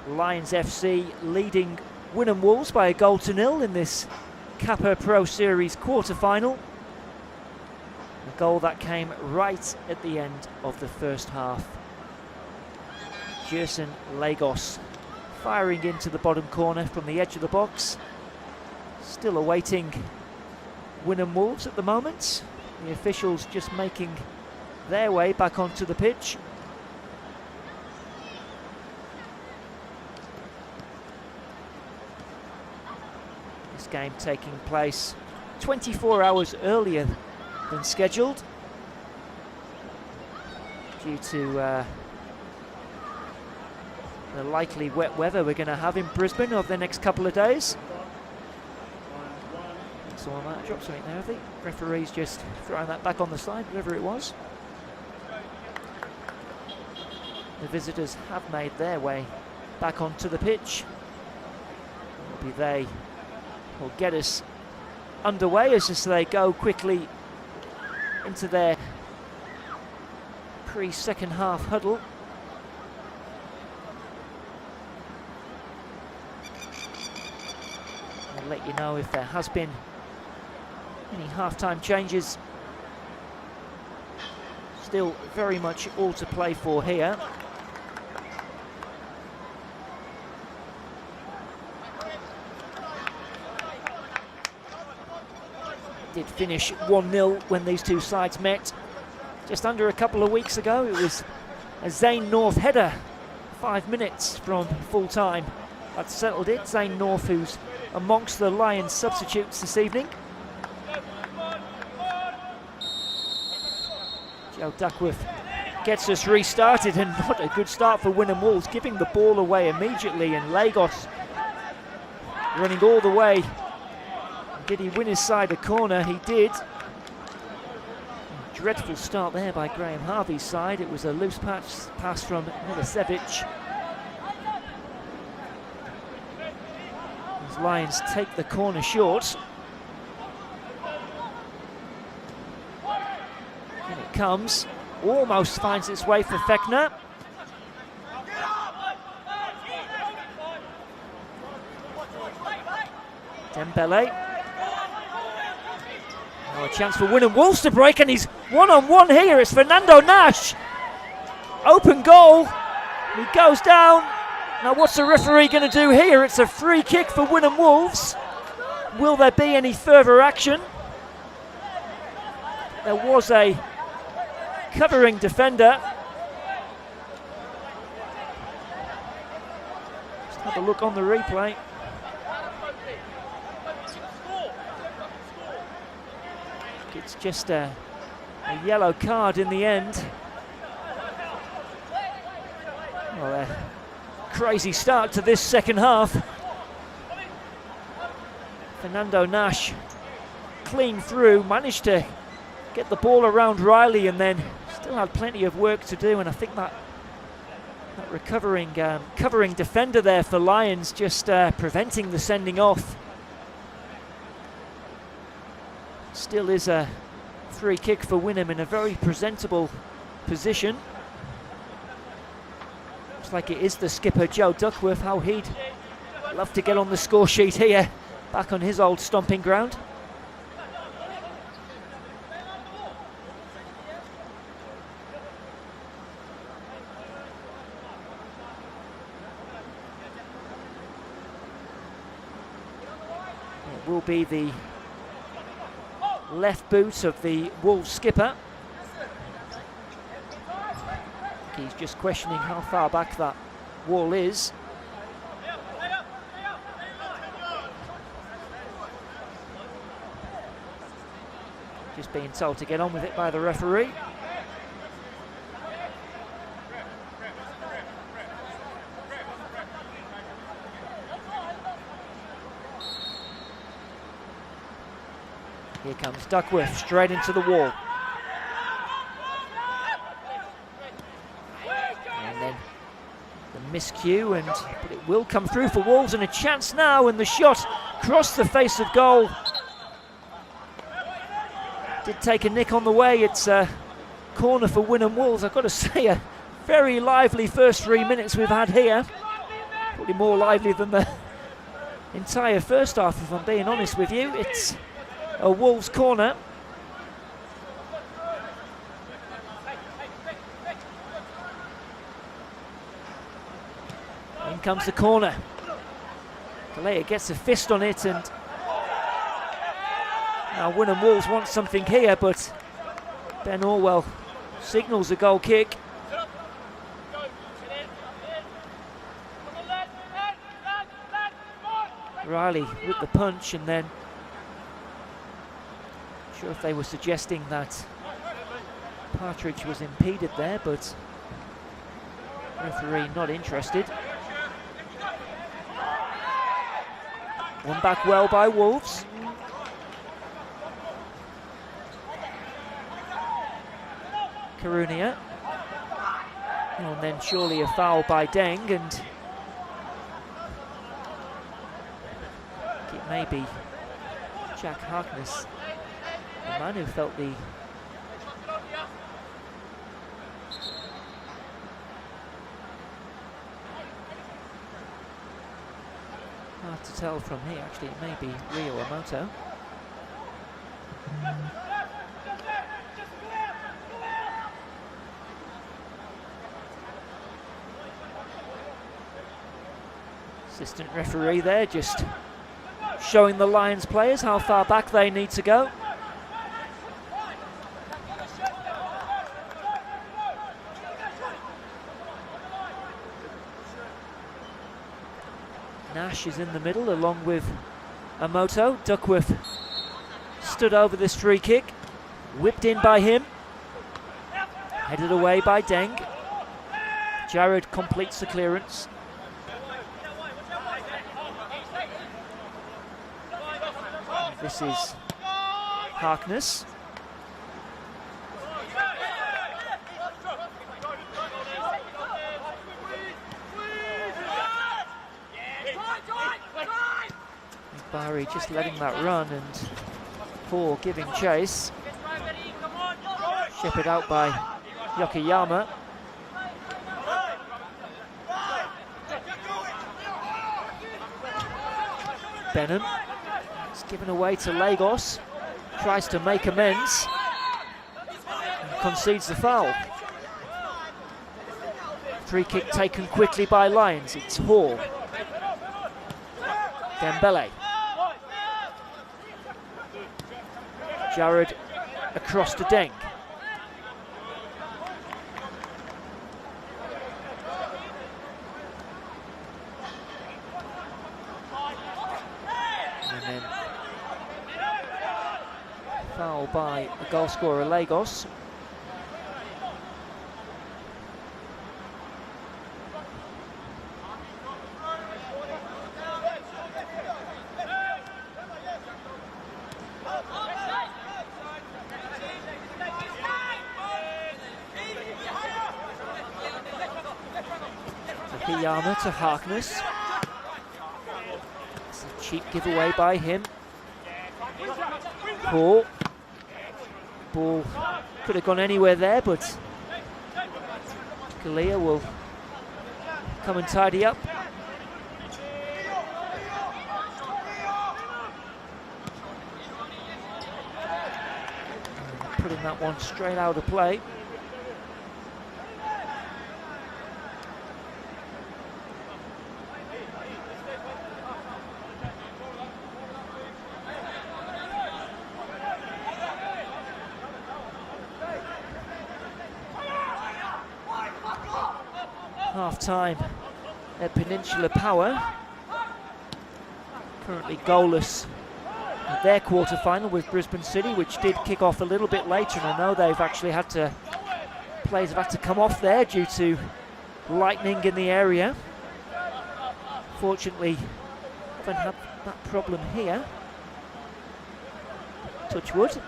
Lions FC leading Wynnum Wolves by 1-0 in this Kappa Pro Series quarter-final. A goal that came right at the end of the first half. Jerson Lagos firing into the bottom corner from the edge of the box. Still awaiting Wynnum Wolves at the moment. The officials just making their way back onto the pitch. This game taking place 24 hours earlier than scheduled due to the likely wet weather we're going to have in Brisbane over the next couple of days. So I might drop something there, I think. Referee's just throwing that back on the side, whatever it was. The visitors have made their way back onto the pitch. It'll be they will get us underway as they go quickly into their pre-second half huddle. I'll let you know if there has been any half-time changes. Still very much all to play for here. Did finish 1-0 when these two sides met just under a couple of weeks ago. It was a Zane North header 5 minutes from full time that settled it. Zane North, who's amongst the Lions substitutes this evening. Joe Duckworth gets us restarted, and not a good start for Wynnum Wolves, giving the ball away immediately, and Lagos running all the way. Did he win his side a corner? He did. Dreadful start there by Graham Harvey's side. It was a loose pass from Milicevic. As Lions take the corner short. In it comes. Almost finds its way for Fechner. Dembele. Now a chance for Wynnum Wolves to break, and he's one-on-one here. It's Fernando Nash. Open goal. He goes down. Now what's the referee going to do here? It's a free kick for Wynnum Wolves. Will there be any further action? There was a covering defender. Just have a look on the replay. It's just a yellow card in the end. Well, a crazy start to this second half. Fernando Nash clean through, managed to get the ball around Riley, and then still had plenty of work to do. And I think that recovering covering defender there for Lions just preventing the sending off. Still is a free kick for Wynnum in a very presentable position. Looks like it is the skipper, Joe Duckworth, how he'd love to get on the score sheet here, back on his old stomping ground. It will be the left boot of the Wolves skipper. He's just questioning how far back that wall is. Just being told to get on with it by the referee. Here comes Duckworth straight into the wall. And then the miscue, but it will come through for Wolves, and a chance now, and the shot crossed the face of goal. Did take a nick on the way. It's corner for Wynnum Wolves. I've got to say, a very lively first 3 minutes we've had here. Probably more lively than the entire first half, if I'm being honest with you. It's a Wolves corner. In comes the corner. Kalea gets a fist on it, and now Wynnum Wolves want something here, but Ben Orwell signals a goal kick. Riley with the punch, and then not sure if they were suggesting that Partridge was impeded there, but referee not interested. Won back well by Wolves. Karunia. And then surely a foul by Deng, and it may be Jack Harkness, the man who felt the hard to tell from here. Actually, it may be Rio Amoto. Assistant referee there just showing the Lions players how far back they need to go. Nash is in the middle along with Amoto. Duckworth stood over this free kick, whipped in by him, headed away by Deng. Jared completes the clearance. This is Harkness. Barry just letting that run, and Paul giving chase. Shepherded out by Yokoyama. Benham. It's given away to Lagos. Tries to make amends. And concedes the foul. Free kick taken quickly by Lions. It's Hall. Dembele. Jared across to Deng. And then foul by the goal scorer Lagos. Yokoyama to Harkness. It's a cheap giveaway by him. Paul. Ball could have gone anywhere there, but Galea will come and tidy up. Putting that one straight out of play. Half-time at Peninsula Power. Currently goalless at their quarter-final with Brisbane City, which did kick off a little bit later, and I know they've actually had to, players have had to come off there due to lightning in the area. Fortunately, haven't had that problem here. Touch wood.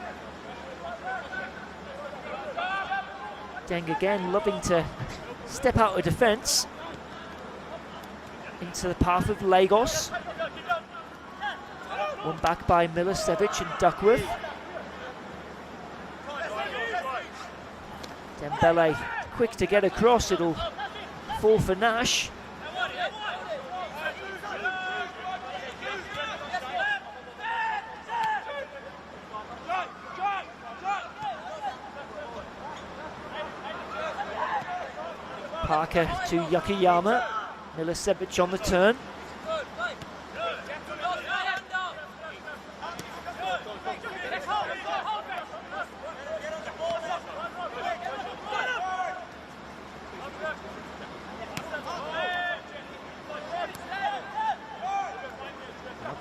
Deng again, loving to step out of defence into the path of Lagos. Won back by Milicevic and Duckworth. Dembele quick to get across, it'll fall for Nash. Parker to Yokoyama, Milicevic on the turn.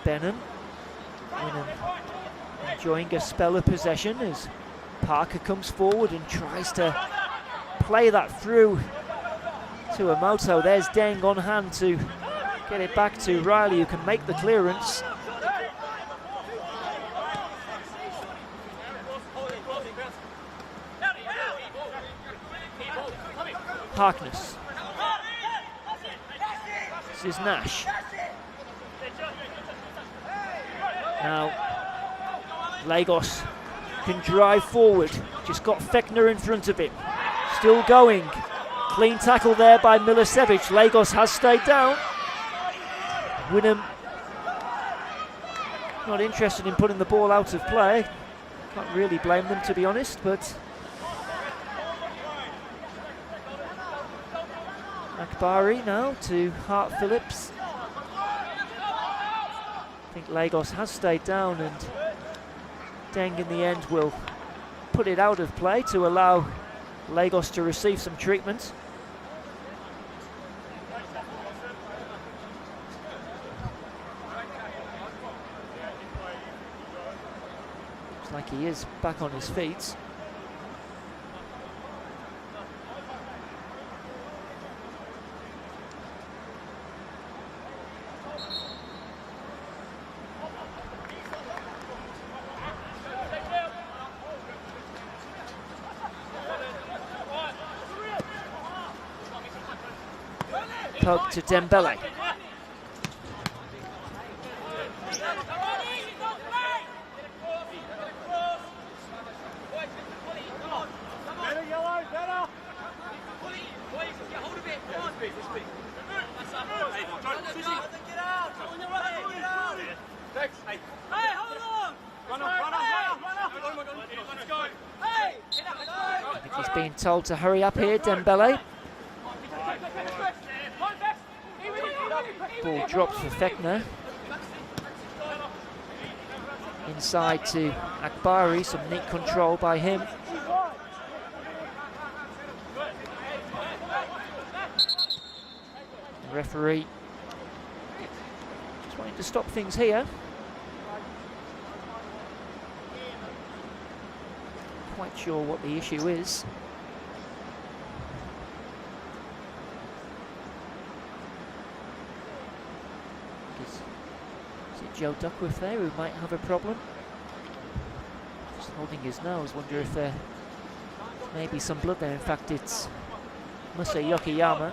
Wynnum enjoying a spell of possession as Parker comes forward and tries to play that through to Emoto. There's Deng on hand to get it back to Riley, who can make the clearance. Harkness. This is Nash. Now, Lagos can drive forward. Just got Fechner in front of him. Still going. Clean tackle there by Milicevic. Lagos has stayed down. Wynnum not interested in putting the ball out of play. Can't really blame them, to be honest, but Akbari now to Hart Phillips. I think Lagos has stayed down, and Deng in the end will put it out of play to allow Lagos to receive some treatment. Looks like he is back on his feet. Poke to Dembele. I think he's being told to hurry up here, Dembele. Ball drops for Fechner. Inside to Akbari, some neat control by him. The referee just wanting to stop things here. Quite sure what the issue is. Is it Joe Duckworth there who might have a problem? Just holding his nose, wonder if there may be some blood there. In fact, it's Musa Yokoyama.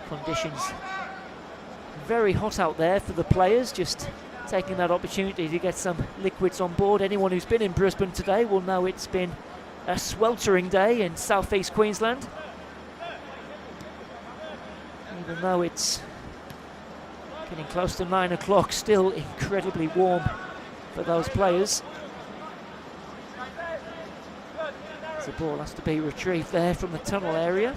Conditions very hot out there for the players, just taking that opportunity to get some liquids on board. Anyone who's been in Brisbane today will know it's been a sweltering day in southeast Queensland. Even though it's getting close to 9 o'clock, still incredibly warm for those players. The ball has to be retrieved there from the tunnel area.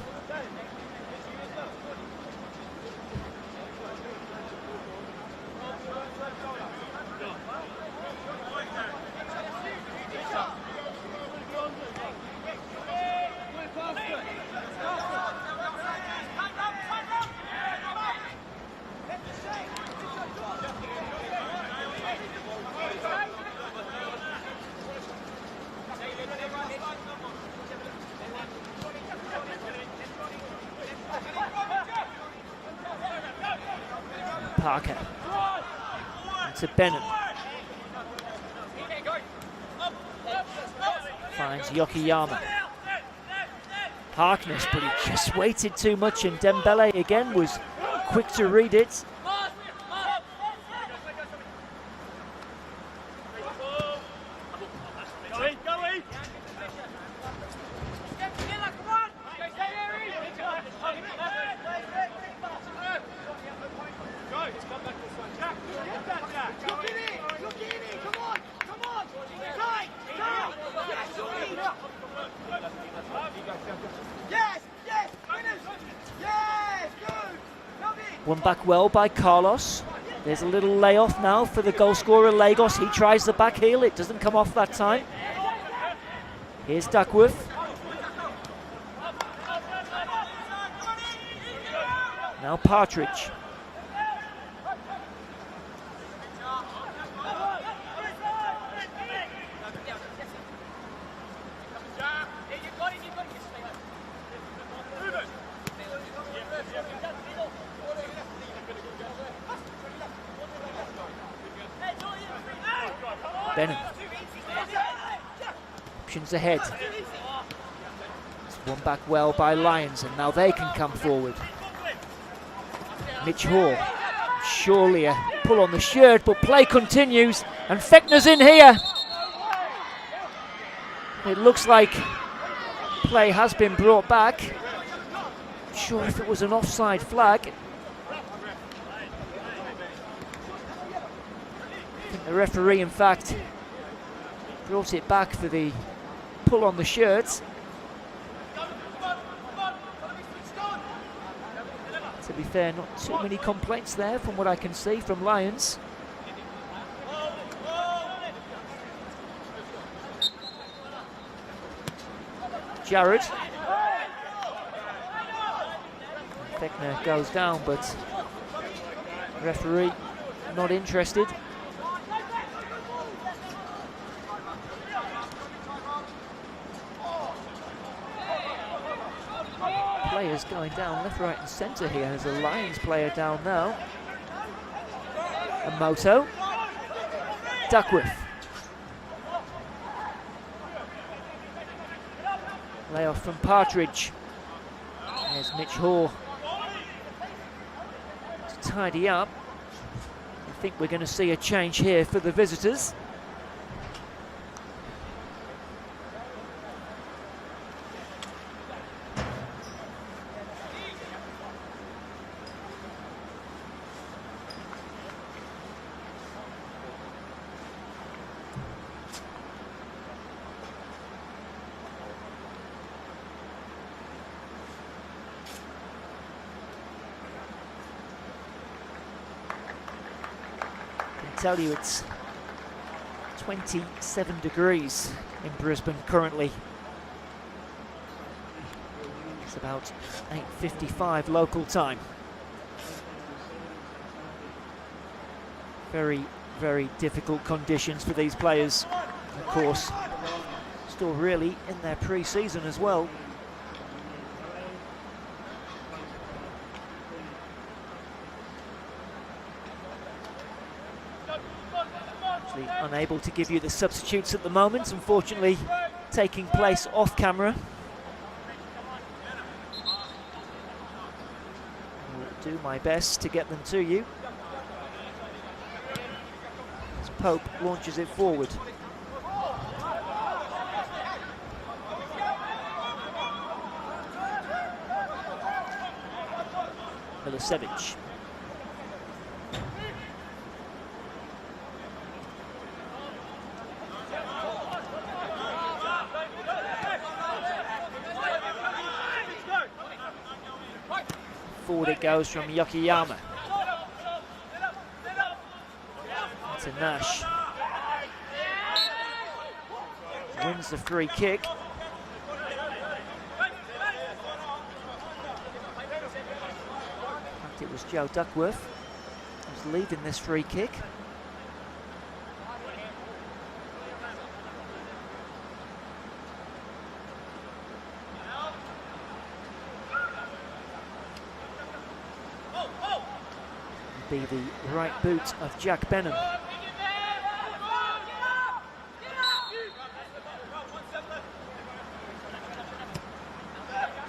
Parker to Wynnum. Finds Yokoyama. Harkness, but he just waited too much, and Dembele again was quick to read it. Won back well by Carlos. There's a little layoff now for the goal scorer Lagos. He tries the back heel, it doesn't come off that time. Here's Duckworth. Now Partridge. Benham. Options ahead. It's won back well by Lions, and now they can come forward. Mitch Hall. Surely a pull on the shirt, but play continues, and Fechner's in here. It looks like play has been brought back. Not sure if it was an offside flag. The referee, in fact, brought it back for the pull on the shirt. To be fair, not too many complaints there from what I can see from Lions. Jared. Fechner goes down, but referee not interested. Players going down left, right and centre here. There's a Lions player down now. And Moto. Duckworth. Layoff from Partridge. There's Mitch Hall to tidy up. I think we're going to see a change here for the visitors. Tell you it's 27 degrees in Brisbane currently. It's about 8:55 local time. Very, very difficult conditions for these players. Of course, still really in their pre-season as well. Unable to give you the substitutes at the moment, unfortunately taking place off camera. I'll do my best to get them to you. As Pope launches it forward. Milicevic. Forward it goes from Yokoyama. To Nash. Wins the free kick. In fact, it was Joe Duckworth who's leading this free kick. Be the right boot of Jack Benham.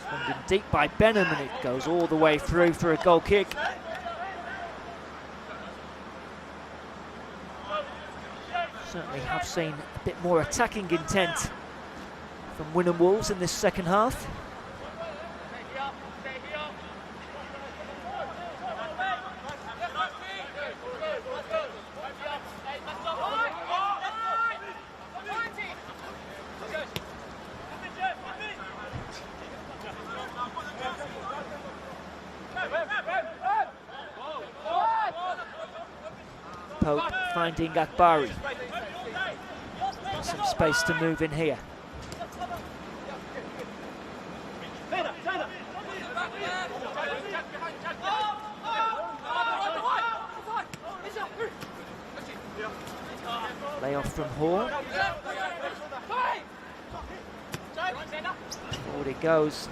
Swung deep by Benham, and it goes all the way through for a goal kick. Certainly have seen a bit more attacking intent from Wynnum Wolves in this second half. finding Akbari. Some space to move in here. Lay off from Hall. Forward it goes.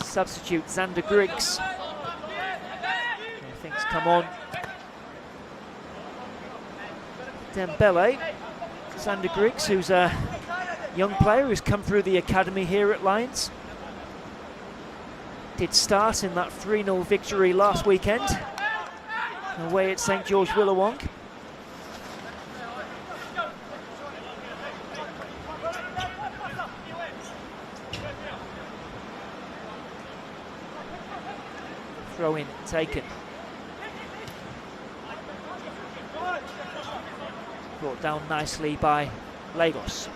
Substitute Xander Griggs. Things come on. Dembele. Xander Griggs, who's a young player who's come through the academy here at Lions. Did start in that 3-0 victory last weekend away at St George Willawong. Throw in taken. Brought down nicely by Lagos.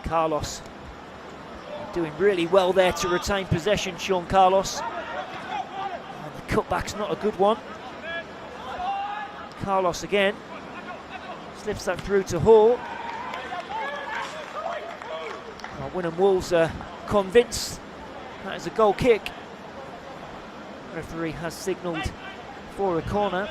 Carlos doing really well there to retain possession, Sean Carlos. And the cutback's not a good one. Carlos again. Slips that through to Hall. Well, Wynnum Wolves are convinced that is a goal kick. Referee has signalled for a corner.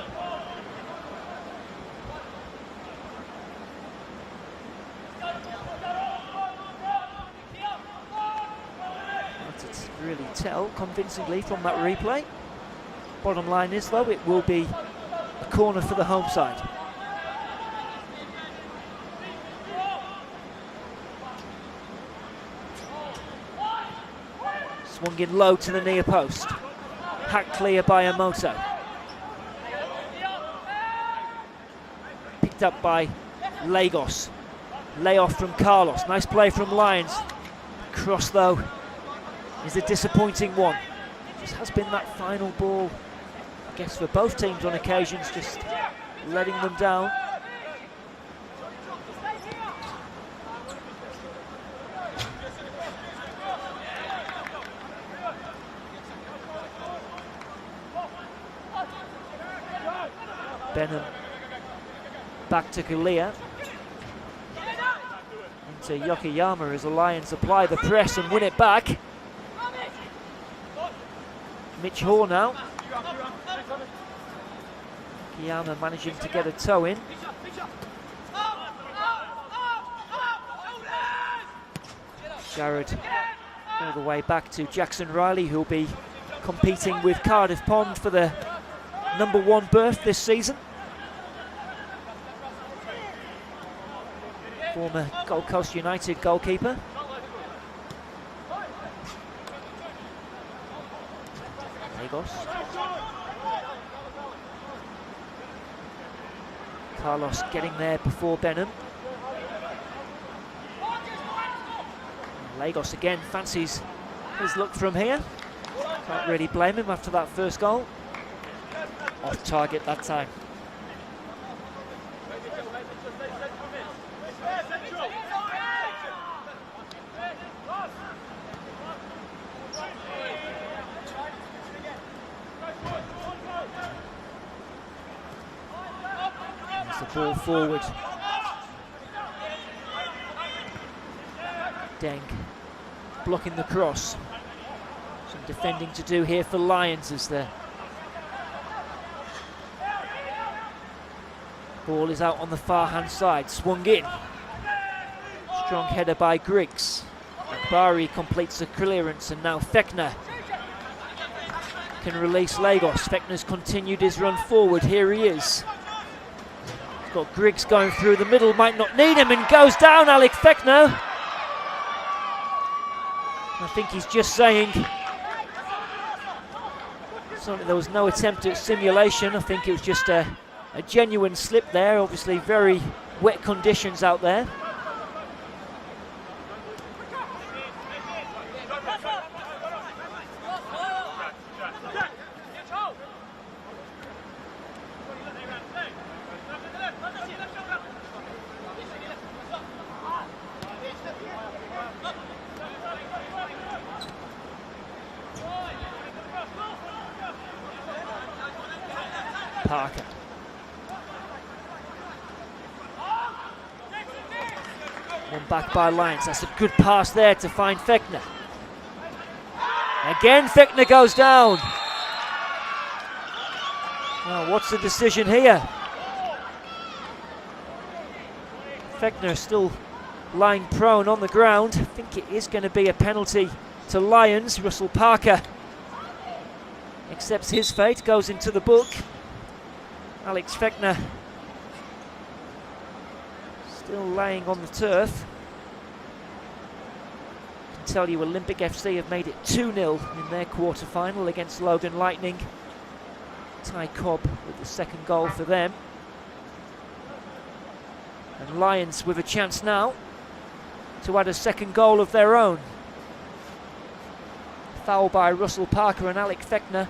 Really tell convincingly from that replay. Bottom line is though, it will be a corner for the home side. Swung in low to the near post. Hacked clear by Emoto. Picked up by Lagos. Layoff from Carlos. Nice play from Lions. Cross though is a disappointing one. Just has been that final ball, I guess, for both teams on occasions, just letting them down. Benham back to Kalia. Into Yokoyama as the Lions apply the press and win it back. Mitch Hall now. Kiyama managing to get a toe in. Jared all the way back to Jackson Riley, who'll be competing with Cardiff Pond for the #1 berth this season. Former Gold Coast United goalkeeper. Lagos. Carlos getting there before Benham. Lagos again fancies his look from here. Can't really blame him after that first goal. Off target that time. Ball forward. Deng blocking the cross. Some defending to do here for Lions as the ball is out on the far hand side. Swung in. Strong header by Griggs. Akbari completes the clearance and now Fechner can release Lagos. Fechner's continued his run forward. Here he is. Got Griggs going through the middle, might not need him, and goes down, Alec Fechner. I think he's just saying there was no attempt at simulation. I think it was just a genuine slip there. Obviously very wet conditions out there. Parker. One back by Lyons. That's a good pass there to find Fechner. Again, Fechner goes down. Now, what's the decision here? Fechner still lying prone on the ground. I think it is going to be a penalty to Lyons. Russell Parker accepts his fate, goes into the book. Alex Fechner still laying on the turf. I can tell you Olympic FC have made it 2-0 in their quarter-final against Logan Lightning. Ty Cobb with the second goal for them. And Lions with a chance now to add a second goal of their own. Foul by Russell Parker and Alex Fechner.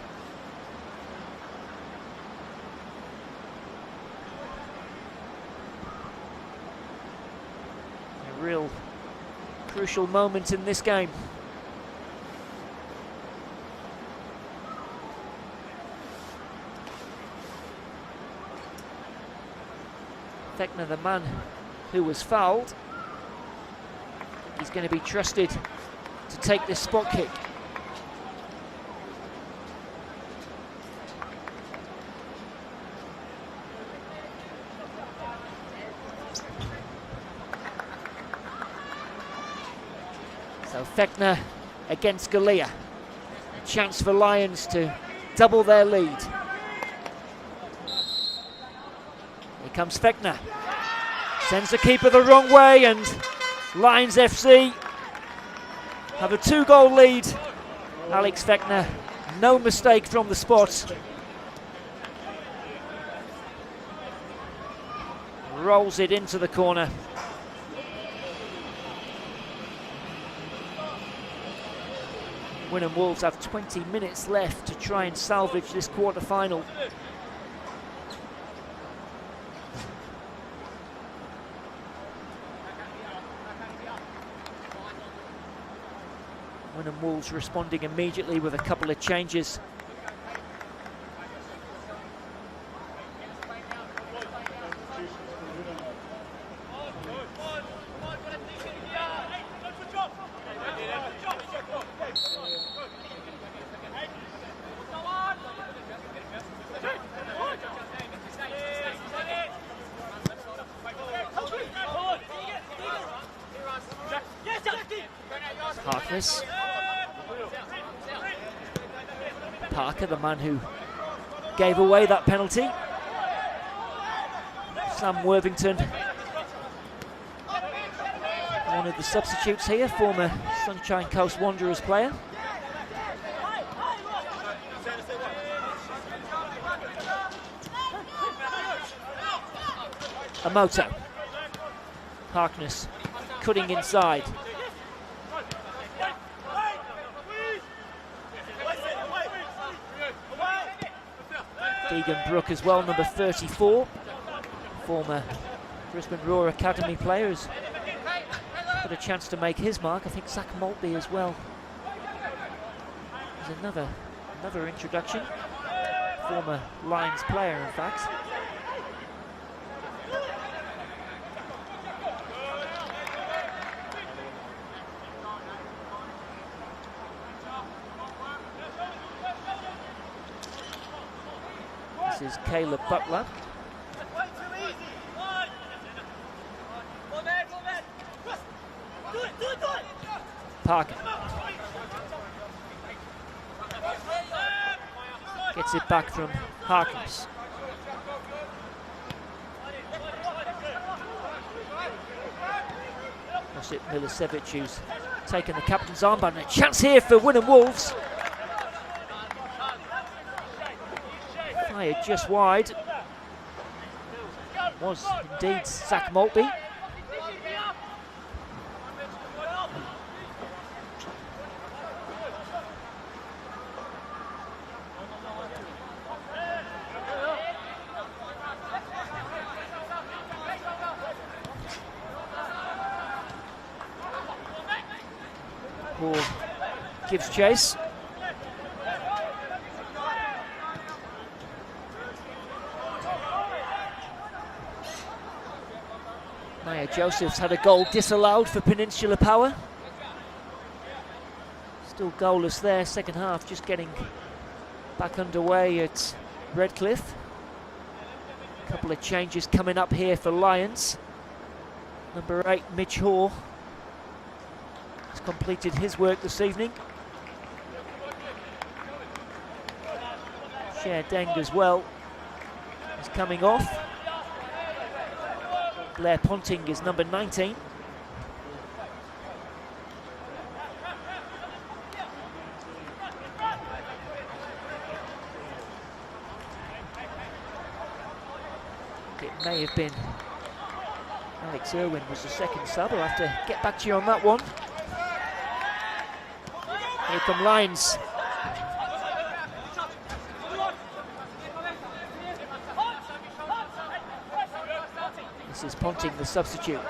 A real crucial moment in this game. Fechner, the man who was fouled, he's going to be trusted to take this spot kick. So Fechner against Galea. A chance for Lions to double their lead. Here comes Fechner. Sends the keeper the wrong way, and Lions FC have a 2-goal lead. Alex Fechner, no mistake from the spot. Rolls it into the corner. Wynnum Wolves have 20 minutes left to try and salvage this quarter-final. Wynnum Wolves responding immediately with a couple of changes. Harkness. Parker, the man who gave away that penalty. Sam Worthington, one of the substitutes here, former Sunshine Coast Wanderers player. Amoto. Harkness cutting inside. Deegan Brook as well, number 34, former Brisbane Roar Academy player, has got a chance to make his mark. I think Zach Maltby as well. There's another introduction, former Lions player in fact. This is Caleb Butler. Parker gets it back from Harkness. Josip Milicevic, who's taken the captain's armband. A chance here for Wynnum Wolves. Fired just wide. Was indeed Zach Maltby. Paul gives chase. Maya Joseph's had a goal disallowed for Peninsula Power. Still goalless there, second half just getting back underway at Redcliffe. A couple of changes coming up here for Lions. Number 8, Mitch Hoare, has completed his work this evening. Cher Deng as well is coming off. Blair Ponting is number 19. It may have been Alex Irwin was the second sub. I'll have to get back to you on that one. Here come Lions. This is Ponting, the substitute.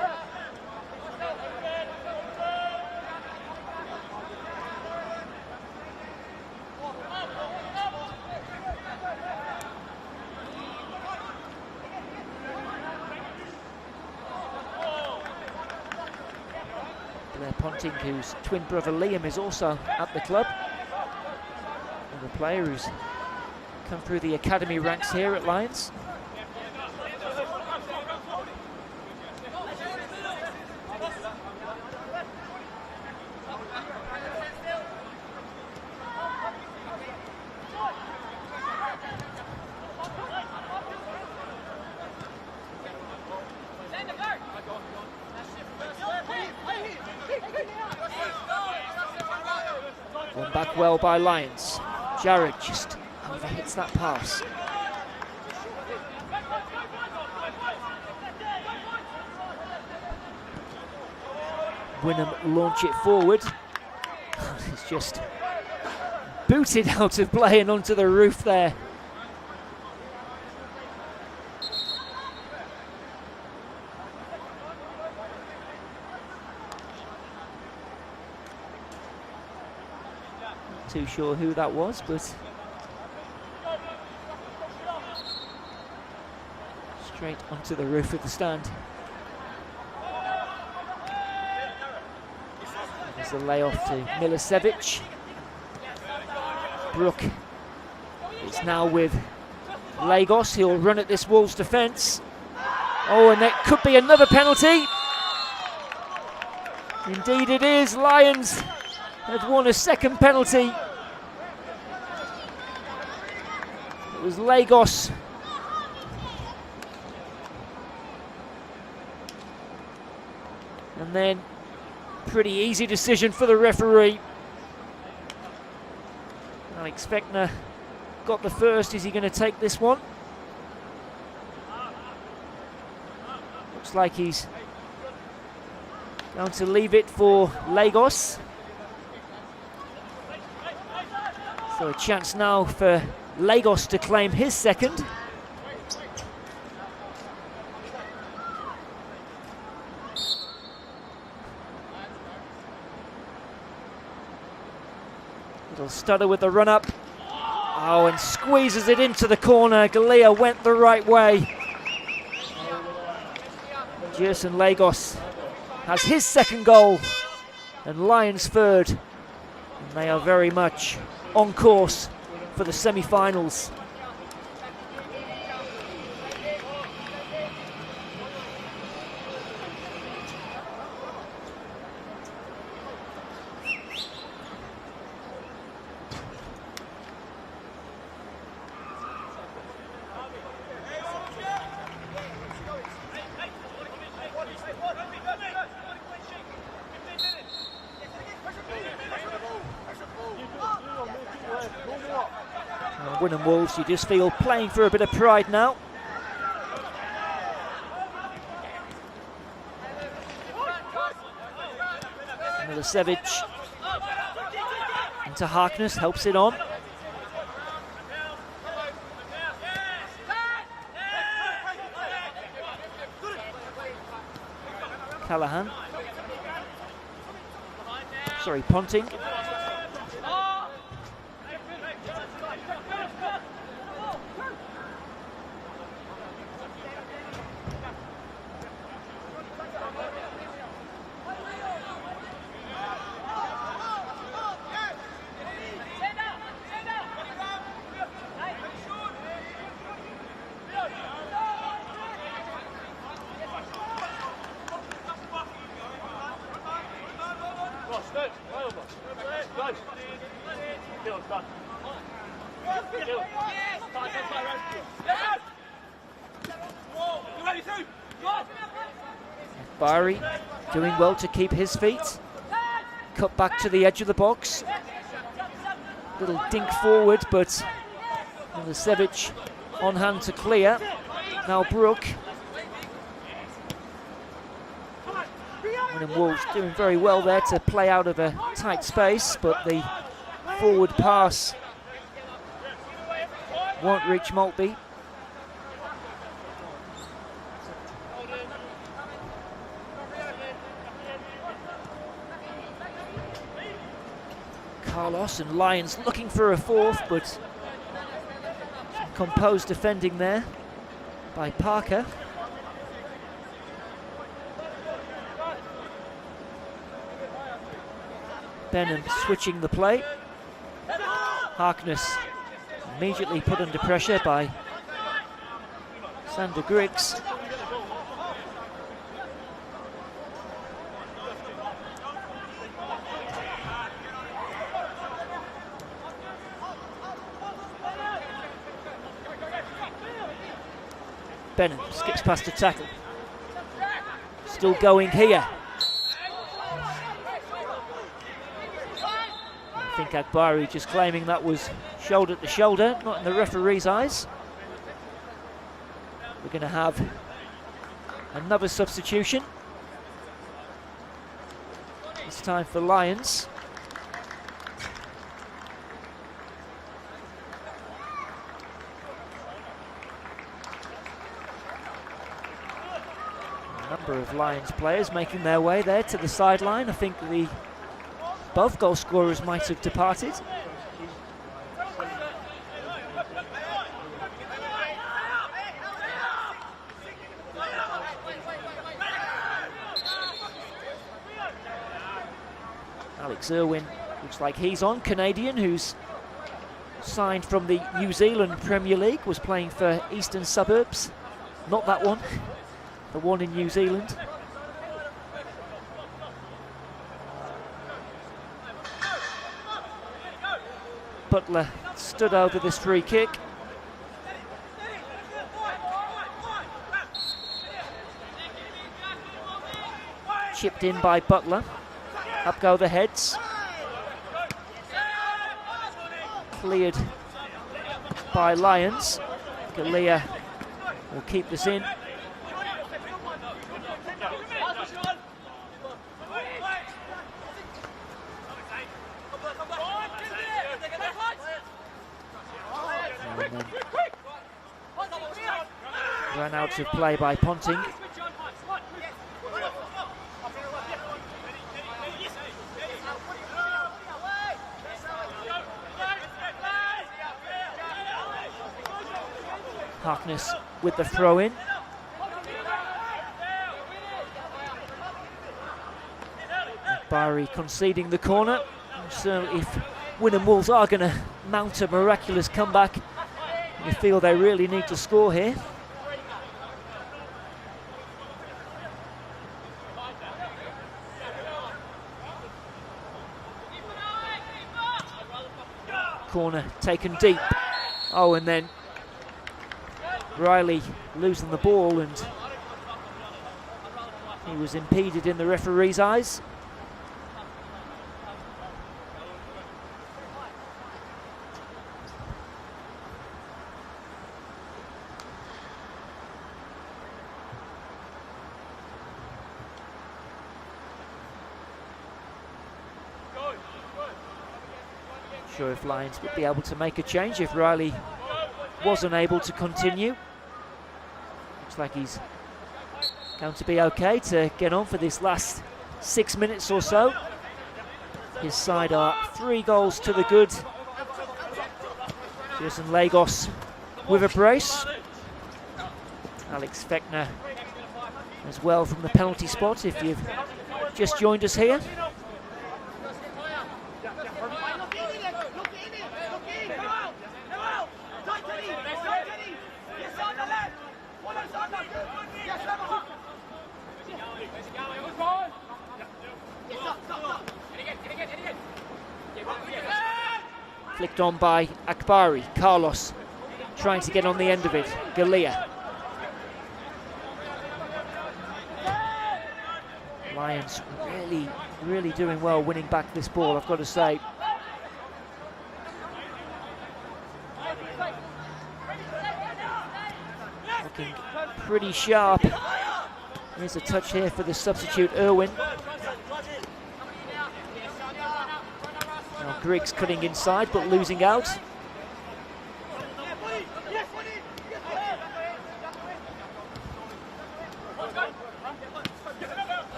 Blair Ponting, whose twin brother Liam is also at the club. Another player who's come through the academy ranks here at Lions. Won back well by Lions. Jared just overhits that pass. Wynnum launch it forward. It's just booted out of play and onto the roof there. Too sure who that was, but straight onto the roof of the stand. There's a layoff to Milicevic. Brook is now with Lagos. He'll run at this Wolves defence. Oh, and that could be another penalty. Indeed it is. Lions have won a second penalty. It was Lagos. And then pretty easy decision for the referee. Alex Fechner got the first. Is he going to take this one? Looks like he's going to leave it for Lagos. So a chance now for Lagos to claim his second. Little stutter with the run up. Oh, and squeezes it into the corner. Galea went the right way. Jerson Lagos has his second goal and Lions third. And they are very much on course for the semi-finals. Wynnum Wolves, you just feel playing for a bit of pride now. Milicevic into Harkness, helps it on. Callahan. Sorry, Ponting. Barry doing well to keep his feet. Cut back to the edge of the box. Little dink forward, but Milicevic on hand to clear. Now Brook. Wynnum Wolves doing very well there to play out of a tight space, but the forward pass won't reach Maltby. Carlos and Lyons looking for a fourth, but some composed defending there by Parker. Benham switching the play. Harkness immediately put under pressure by Sander Griggs. Benham skips past the tackle. Still going here. I think Akbari just claiming that was shoulder to shoulder, not in the referee's eyes. We're going to have another substitution. It's time for Lions. A number of Lions players making their way there to the sideline. I think both goal scorers might have departed. Alex Irwin looks like he's on. Canadian who's signed from the New Zealand Premier League, was playing for Eastern Suburbs. Not that one, the one in New Zealand. Butler stood over this free kick. Chipped in by Butler. Up go the heads. Cleared by Lions. Galea will keep this in. Ran out of play by Ponting. Harkness with the throw in. Barry conceding the corner. So if Wynnum Wolves are going to mount a miraculous comeback, you feel they really need to score here. Corner taken deep. Oh, and then Riley losing the ball, and he was impeded in the referee's eyes. Sure if Lions would be able to make a change if Riley wasn't able to continue. Looks like he's going to be okay to get on for this last 6 minutes or so. His side are 3 goals to the good. Jason Lagos with a brace. Alex Fechner as well from the penalty spot if you've just joined us here. Flicked on by Akbari. Carlos trying to get on the end of it. Galea. Lions really doing well winning back this ball, I've got to say. Looking pretty sharp. There's a touch here for the substitute Irwin. Now Griggs cutting inside but losing out.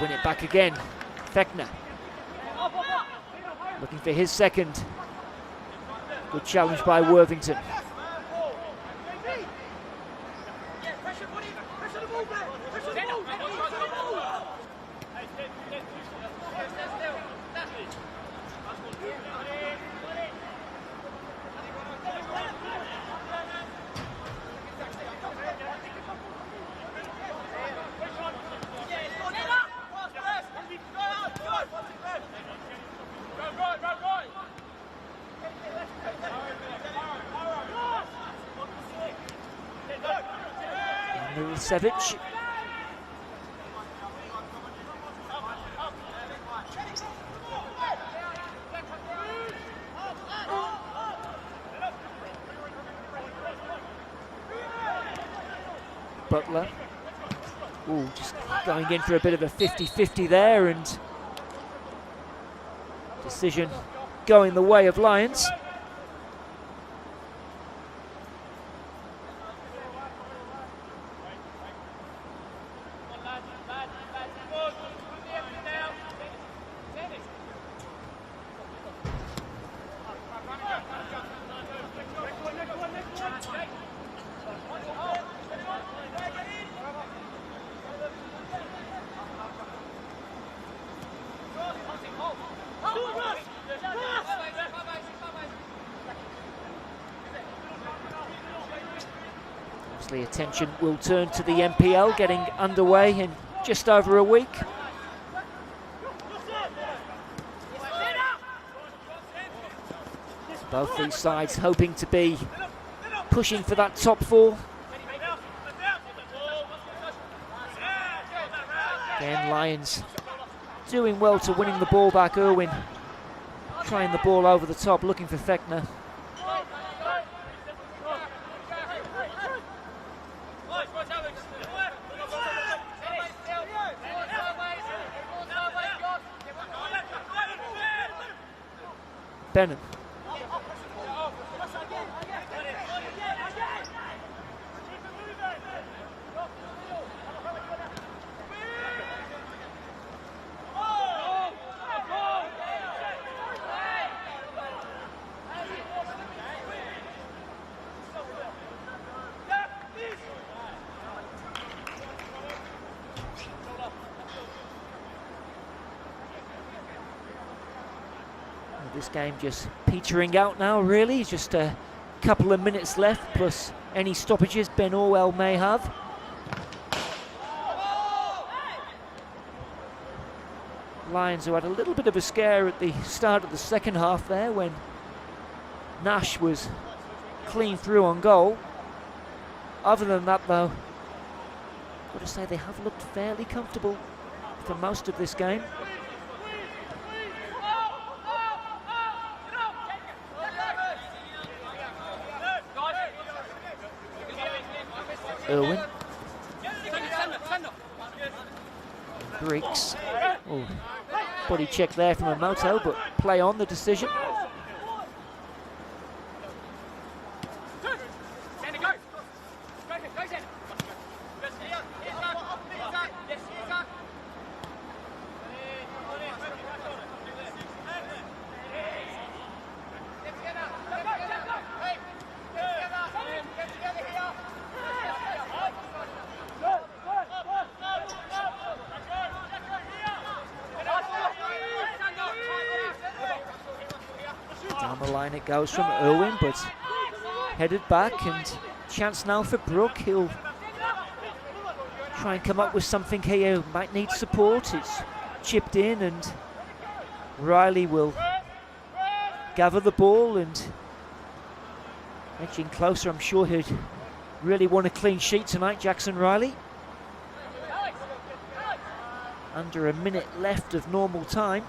Win it back again. Fechner looking for his second. Good challenge by Worthington. Milicevic. Butler. Ooh, just going in for a bit of a 50-50 there, and decision going the way of Lions. Obviously, attention will turn to the NPL getting underway in just over a week. Both these sides hoping to be pushing for that top four. Again, Lions doing well to winning the ball back. Irwin trying the ball over the top, looking for Fechner. Benham. This game just petering out now, really. Just a couple of minutes left, plus any stoppages Ben Orwell may have. Lions who had a little bit of a scare at the start of the second half there when Nash was clean through on goal. Other than that, though, I've got to say they have looked fairly comfortable for most of this game. Irwin. Griggs. Oh, body check there from Emoto, but play on the decision. Down the line it goes from Irwin, but headed back, and chance now for Brook. He'll try and come up with something here. Might need support. It's chipped in, and Riley will gather the ball and edging closer. I'm sure he'd really want a clean sheet tonight, Jackson Riley. Under a minute left of normal time.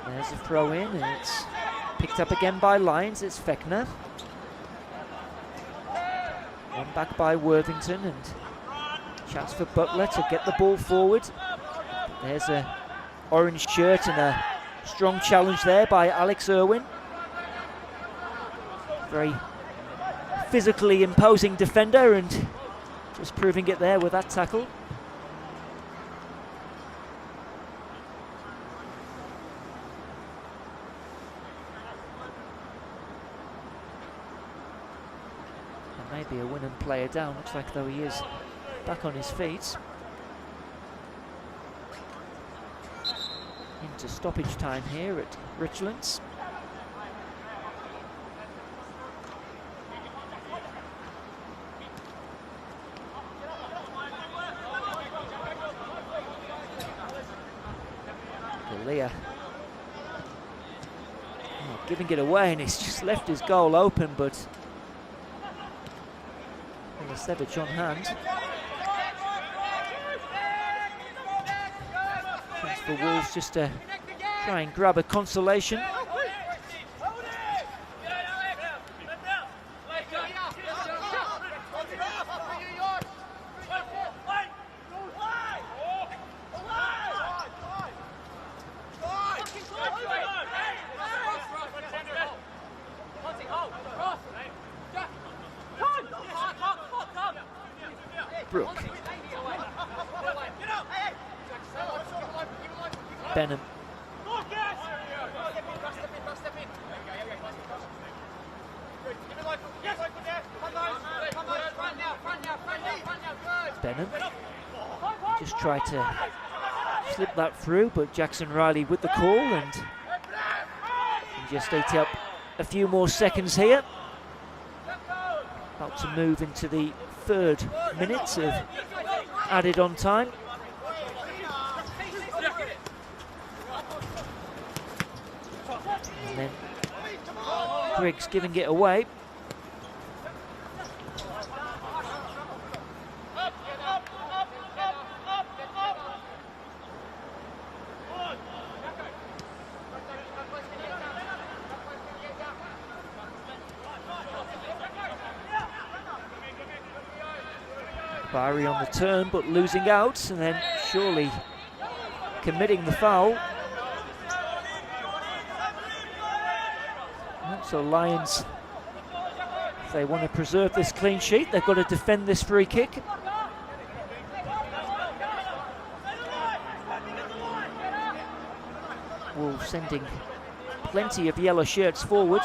There's a throw in, and it's picked up again by Lyons. It's Fechner. One back by Worthington, and chance for Butler to get the ball forward. There's a orange shirt and a strong challenge there by Alex Irwin. Very physically imposing defender, and just proving it there with that tackle. Maybe a Wynnum player down. Looks like though he is back on his feet. Into stoppage time here at Richlands. Galea giving it away, and he's just left his goal open, but Savage on hand. Chance for Wolves just to try and grab a consolation. Brook. Benham. Benham just tried to slip that through, but Jackson Riley with the call, and just ate up a few more seconds here. About to move into the third minute of added on time. And then Griggs giving it away. Barry on the turn, but losing out, and then surely committing the foul. So Lions, if they want to preserve this clean sheet, they've got to defend this free kick. Wolves sending plenty of yellow shirts forward.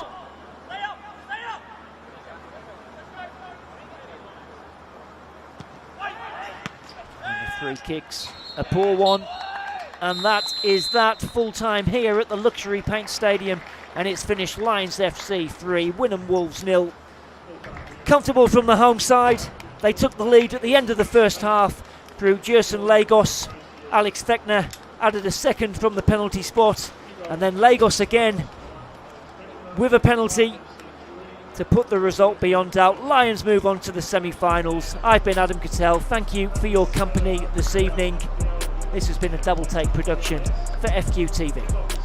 Three kicks, a poor one, and that is that. Full time here at the Luxury Paint Stadium, and it's finished Lions FC 3, Wynnum Wolves 0. Comfortable from the home side. They took the lead at the end of the first half through Jerson Lagos. Alex Fechner added a second from the penalty spot, and then Lagos again with a penalty to put the result beyond doubt. Lions move on to the semi-finals. I've been Adam Cattell. Thank you for your company this evening. This has been a Double Take production for FQ TV.